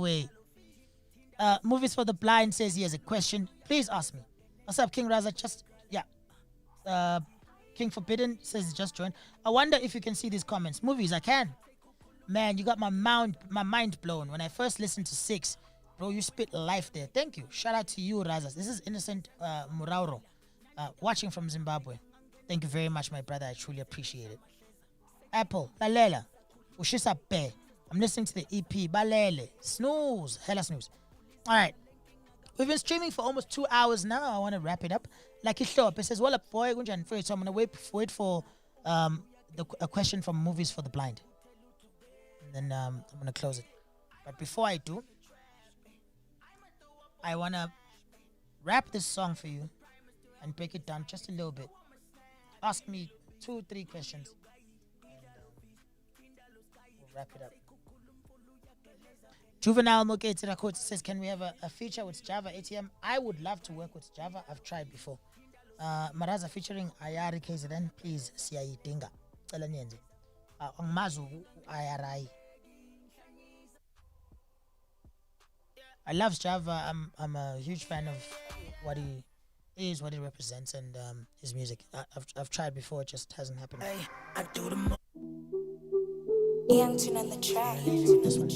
Movies for the Blind says he has a question. Please ask me. What's up, King Raza? King Forbidden says just join. I wonder if you can see these comments. Movies, I can. Man, you got my mind blown. When I first listened to 6, bro, you spit life there. Thank you. Shout out to you, Razas. This is Innocent Murauro, watching from Zimbabwe. Thank you very much, my brother. I truly appreciate it. Apple, Balela, Ushisa Pe. I'm listening to the EP, Balele, Snooze, hella snooze. All right. We've been streaming for almost 2 hours now. I want to wrap it up. Like it says, well, boy, so I'm going to wait for a question from Movies for the Blind. And then I'm going to close it. But before I do, I want to rap this song for you and break it down just a little bit. Ask me 2-3 questions. And we'll wrap it up. Juvenile Mokete Rakot says, can we have a feature with Java ATM? I would love to work with Java. I've tried before. Maraza featuring Ayari KZN. Please, Siai Dinga. Angmazu Ayarai. I love Java. I'm a huge fan of what he is, what he represents, and his music. I've tried before, it just hasn't happened. I do the Young Tune on the track. This one.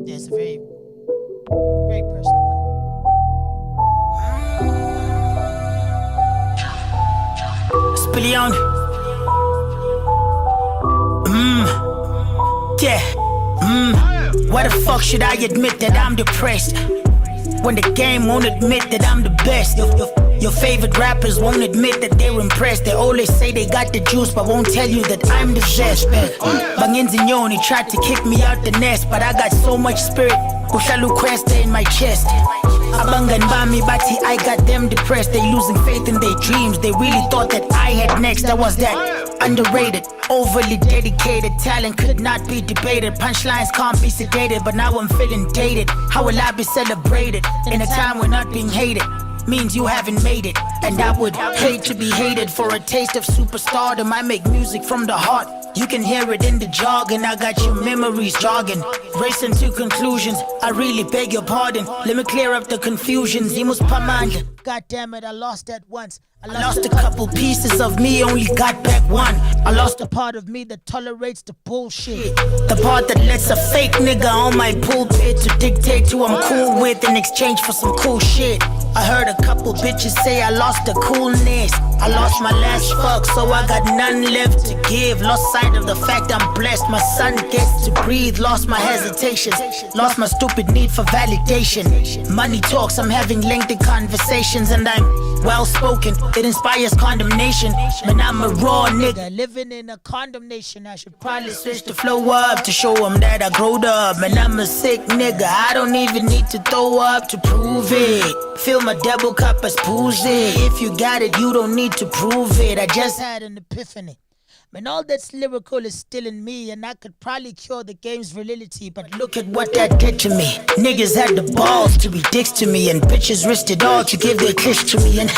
Yeah, it's a very, very personal one. Spillion. Yeah. Why the fuck should I admit that I'm depressed when the game won't admit that I'm the best? Your favorite rappers won't admit that they're impressed. They always say they got the juice, but won't tell you that I'm the best. Bangenzinyoni tried to kick me out the nest, but I got so much spirit. Kushalu Questa in my chest. Abangan Bami Bati, I got them depressed. They losing faith in their dreams. They really thought that I had next. I was that underrated, overly dedicated. Talent could not be debated. Punchlines can't be sedated, but now I'm feeling dated. How will I be celebrated in a time we're not being hated? Means you haven't made it, and I would hate to be hated for a taste of superstardom. I make music from the heart. You can hear it in the jargon. I got your memories jogging, racing to conclusions. I really beg your pardon. Let me clear up the confusions. God damn it, I lost that once. I lost a couple pieces of me, only got back one. I lost The part of me that tolerates the bullshit. the part that lets a fake nigga on my pulpit to dictate who I'm cool with in exchange for some cool shit. I heard a couple bitches say I lost the coolness. I lost my last fuck, so I got none left to give. Lost sight of the fact I'm blessed. My son gets to breathe. Lost my hesitation. Lost my stupid need for validation. Money talks, I'm having lengthy conversations, and I'm well spoken. It inspires condemnation. Man, I'm a raw nigga. Living in a condemnation, I should probably Switch the flow up to show them that I growed up. Man, I'm a sick nigga. I don't even need to throw up to prove it. Fill my double cup as Poozy. If you got it, you don't need to prove it. I just had an epiphany. Man, all that's lyrical is still in me, and I could probably cure the game's virility, but look at what that did to me. Niggas had the balls to be dicks to me, and bitches risked it all to give their kiss to me. And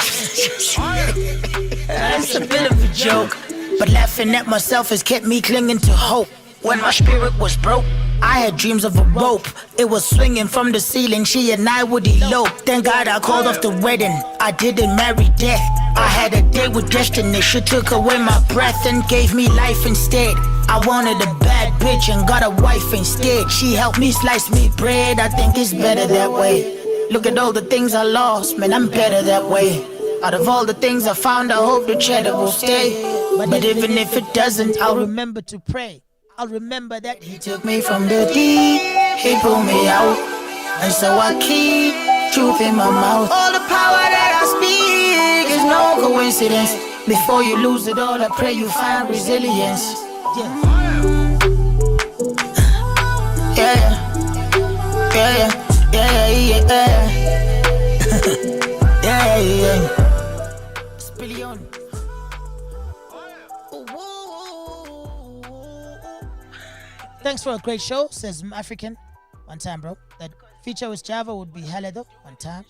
that's a bit of a joke, but laughing at myself has kept me clinging to hope. When my spirit was broke, I had dreams of a rope. It was swinging from the ceiling, she and I would elope. Thank God I called off the wedding, I didn't marry death. I had a date with destiny, she took away my breath and gave me life instead. I wanted a bad bitch and got a wife instead. She helped me slice me bread, I think it's better that way. Look at all the things I lost, man, I'm better that way. Out of all the things I found, I hope the cheddar will stay. But even if it doesn't, I'll remember to pray. I'll remember that he took me from the deep, he pulled me out, and so I keep truth in my mouth. All the power that I speak is no coincidence. Before you lose it all, I pray you find resilience. Yeah, yeah, yeah, yeah, yeah, yeah, yeah. Spillion. Thanks for a great show, says African. One time, bro. That feature with Java would be hella though. One time.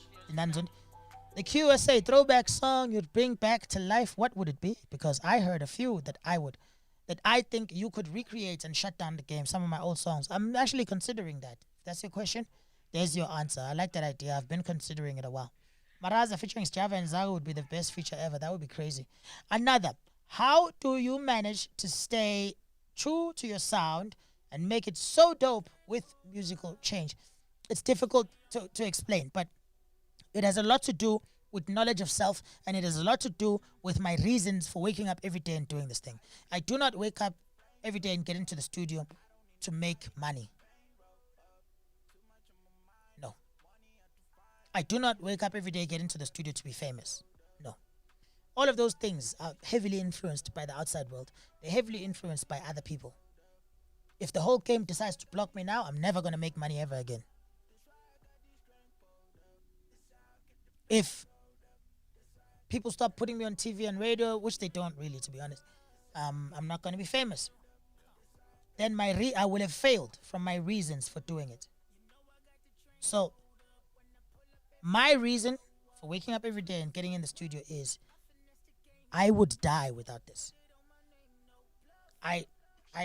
The QSA throwback song you'd bring back to life, what would it be? Because I heard a few that I think you could recreate and shut down the game. Some of my old songs. I'm actually considering that. If that's your question, there's your answer. I like that idea. I've been considering it a while. Maraza featuring Java and Zaga would be the best feature ever. That would be crazy. Another. How do you manage to stay true to your sound and make it so dope with musical change? It's difficult to explain, but it has a lot to do with knowledge of self, and it has a lot to do with my reasons for waking up every day and doing this thing. I do not wake up every day and get into the studio to make money. No. I do not wake up every day and get into the studio to be famous. No. All of those things are heavily influenced by the outside world. They're heavily influenced by other people. If the whole game decides to block me now, I'm never going to make money ever again. If people stop putting me on TV and radio, which they don't really, to be honest, I'm not going to be famous. Then I will have failed from my reasons for doing it. So, my reason for waking up every day and getting in the studio is I would die without this. I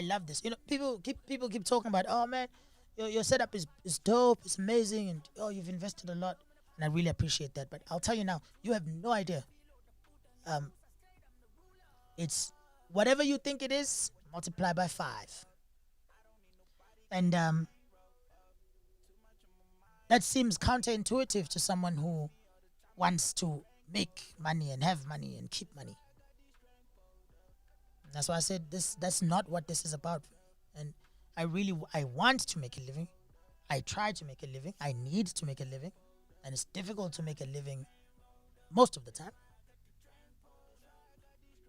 love this. You know, people keep talking about, oh man, your setup is dope, it's amazing, and oh, you've invested a lot, and I really appreciate that. But I'll tell you now, you have no idea. It's whatever you think it is, multiply by 5. And that seems counterintuitive to someone who wants to make money and have money and keep money. That's why I said that's not what this is about. And I want to make a living. I try to make a living. I need to make a living. And it's difficult to make a living most of the time.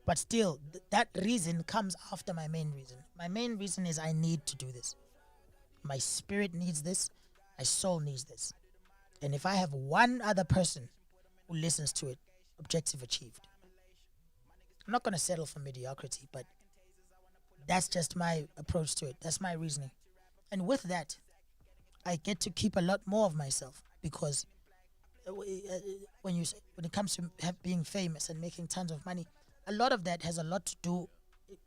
But still, that reason comes after my main reason. My main reason is I need to do this. My spirit needs this. My soul needs this. And if I have one other person who listens to it, objective achieved. I'm not going to settle for mediocrity, but that's just my approach to it. That's my reasoning. And with that, I get to keep a lot more of myself, because when it comes to being famous and making tons of money, a lot of that has a lot to do,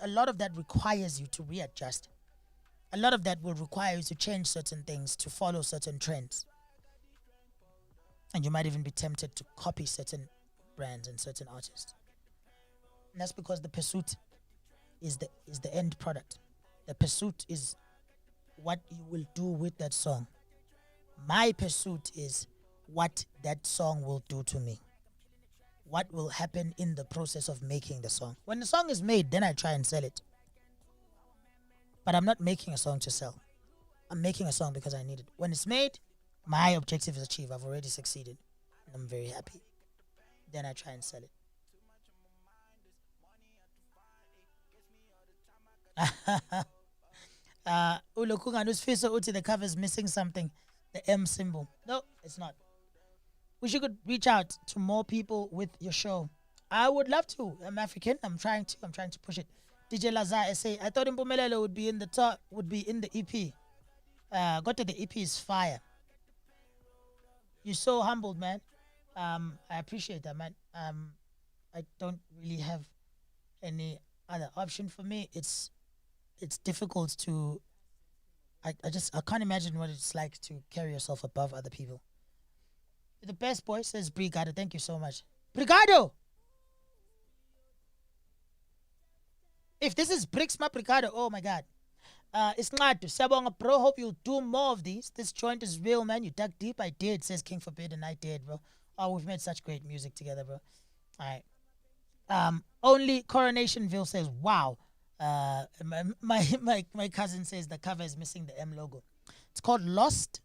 a lot of that requires you to readjust. A lot of that will require you to change certain things, to follow certain trends. And you might even be tempted to copy certain brands and certain artists. And that's because the pursuit is the end product. The pursuit is what you will do with that song. My pursuit is what that song will do to me. What will happen in the process of making the song. When the song is made, then I try and sell it. But I'm not making a song to sell. I'm making a song because I need it. When it's made, my objective is achieved. I've already succeeded. And I'm very happy. Then I try and sell it. The cover is missing something. The M symbol. No, it's not. Wish you could reach out to more people with your show. I would love to. I'm African. I'm trying to push it. DJ Lazar SA. I thought Impumelelo would be in the top, would be in the EP. Got to the EP is fire. You're so humbled, man. I appreciate that, man. I don't really have any other option for me. It's difficult to. I can't imagine what it's like to carry yourself above other people. The best boy, says Brigado. Thank you so much. Brigado! If this is Brixma Brigado, oh my God. It's not. Sabonga bro, hope you'll do more of these. This joint is real, man. You dug deep. I did, says King Forbid, and I did, bro. Oh, we've made such great music together, bro. All right. Only Coronationville says, wow. My cousin says the cover is missing the M logo. It's called Lost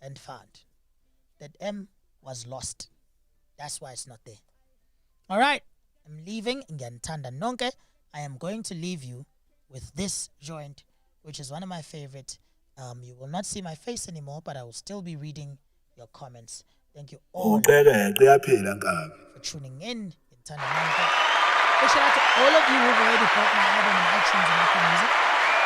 and Found. That M was lost. That's why it's not there. All right. I'm leaving. Ngiyantanda nonke. I am going to leave you with this joint, which is one of my favorite. You will not see my face anymore, but I will still be reading your comments. Thank you all for tuning in. Ngiyantanda nonke. Big shout out to all of you who've already bought my album on iTunes and Apple Music.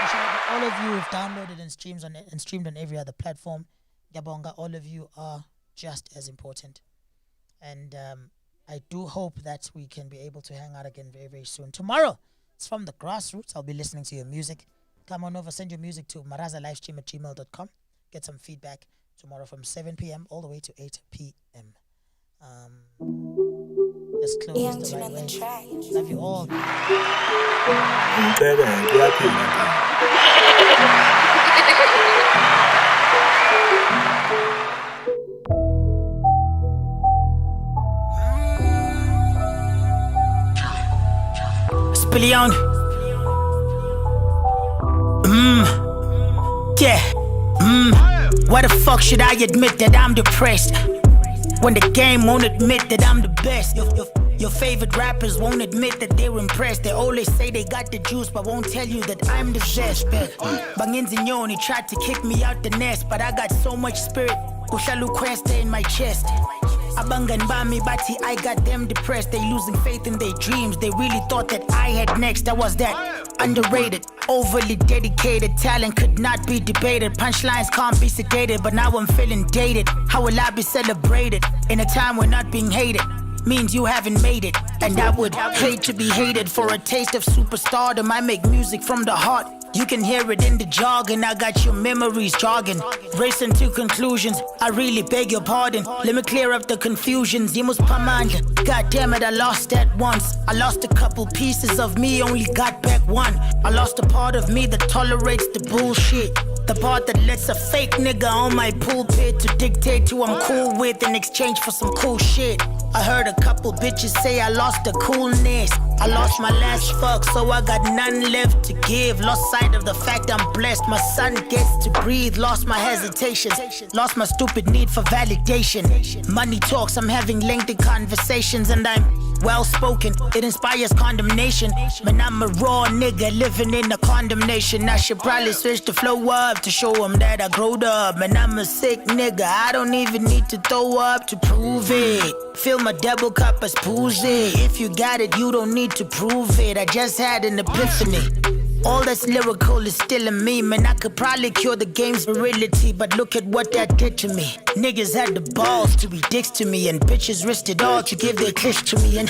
Big shout out to all of you who've downloaded and streamed on every other platform. Yabonga, all of you are just as important. And I do hope that we can be able to hang out again very, very soon. Tomorrow, it's From the Grassroots. I'll be listening to your music. Come on over, send your music to marazalivestream@gmail.com. Get some feedback tomorrow from 7 p.m. all the way to 8 p.m. Let's close the right way. Love you all. Leon. Yeah. Why the fuck should I admit that I'm depressed when the game won't admit that I'm the best? Your favorite rappers won't admit that they're impressed. They always say they got the juice, but won't tell you that I'm the best. Bangenzinyoni tried to kick me out the nest, but I got so much spirit. Kushalu Questa in my chest. Abangan Bami Bati, I got them depressed. They losing faith in their dreams. They really thought that I had next. I was that underrated, overly dedicated. Talent could not be debated. Punchlines can't be sedated, but now I'm feeling dated. How will I be celebrated in a time we're not being hated? means you haven't made it. And I would hate to be hated for a taste of superstardom. I make music from the heart. You can hear it in the jargon. I got your memories jogging, racing to conclusions. I really beg your pardon. Let me clear up the confusions. Dimos pamanda. God damn it, I lost that once. I lost a couple pieces of me, only got back one. I lost a part of me that tolerates the bullshit. The part that lets a fake nigga on my pulpit to dictate who I'm cool with in exchange for some cool shit. I heard a couple bitches say I lost the coolness. I lost my last fuck, so I got none left to give. Lost sight of the fact I'm blessed. My son gets to breathe. Lost my hesitation. Lost my stupid need for validation. Money talks, I'm having lengthy conversations, and I'm well spoken. It inspires condemnation. Man, I'm a raw nigga living in a condemnation. I should probably switch the flow up to show them that I growed up. Man, I'm a sick nigga. I don't even need to throw up to prove it. Fill my double cup as Poozy. If you got it, you don't need to prove it. I just had an epiphany. All that's lyrical is still in me. Man, I could probably cure the game's virility, but look at what that did to me. Niggas had the balls to be dicks to me, and bitches risked it all to give their clips to me. And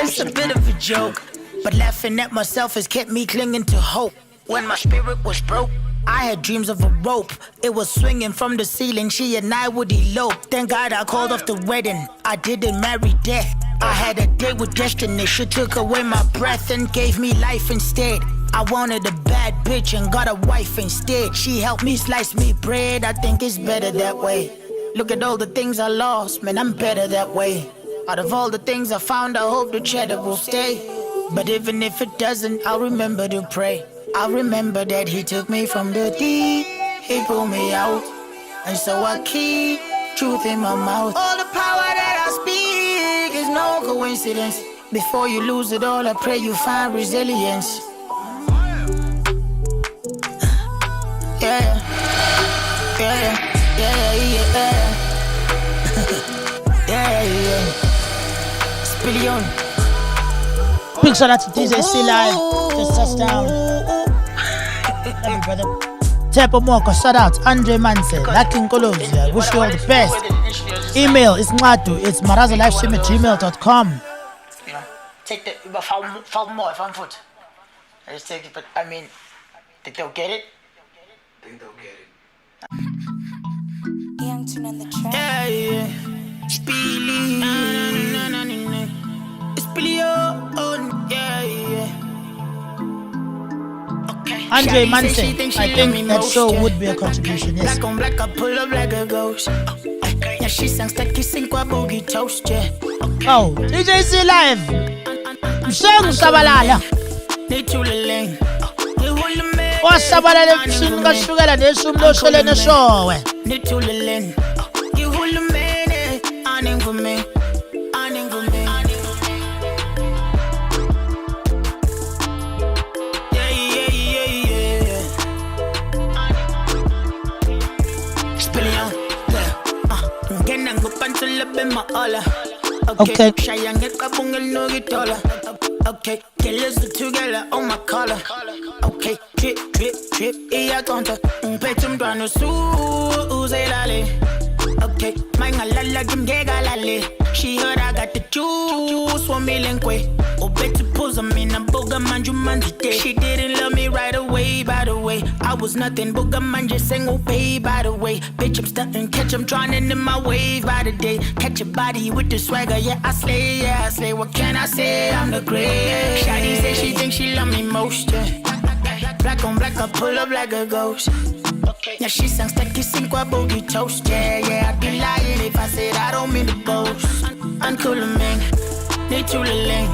it's a bit of a joke, but laughing at myself has kept me clinging to hope. When my spirit was broke, I had dreams of a rope. It was swinging from the ceiling. She and I would elope. Thank God I called off the wedding. I didn't marry death. I had a date with destiny. She took away my breath and gave me life instead. I wanted a bad bitch and got a wife instead. She helped me slice me bread. I think it's better that way. Look at all the things I lost. Man, I'm better that way. Out of all the things I found, I hope the cheddar will stay. But even if it doesn't, I'll remember to pray. I remember that he took me from the deep, he pulled me out, and so I keep truth in my mouth. All the power that I speak is no coincidence. Before you lose it all, I pray you find resilience. Yeah, yeah, yeah, yeah, yeah. Spillion. Big shout out to DJ C Live, just touchdown. Love you, brother. Tepo Moko, shout out. Andre Manse, Lakin Kolozia, wish you all the best. Email is ngadu, it's marazalivestream@gmail.com. You know, take the five more if I'm foot. I just take it, but I mean, think they'll get it? I think they'll get it. Youngton on the track. Yeah, yeah. Spilly. Spilly, oh, yeah, yeah. Andre Manse, I think that show would be a contribution, yes. Black on black, I pull up like a ghost. Yeah, she sang that kissing kwa boogie toast, yeah. Oh, DJ C Live. Mshengu Shabalala. Washabalala mshinga shugala neshumlo shole neshowe. You hold the man, earning for me. Earning for me. Okay. Okay, killers together on my collar. Okay, drip, drip, drip, iya tonta. Petum brano su lale. Okay, manga lala gimgega lale. She heard I got the juice, 1 million kwe. Oh, bet to pose them in a boga manju manjite. She didn't love me right away, by the way. I was nothing, boga manja sang pay by the way. Bitch, I'm stunting, catch them drowning in my wave by the day. Catch your body with the swagger, yeah, I slay. What can I say? I'm the great. Shawty say she thinks she love me most, yeah. Black on black, I pull up like a ghost. Yeah, she sang that kissing kwa boogie toast, yeah. I'd be lying if I said I don't mean to boast. Uncool man, need to the lane.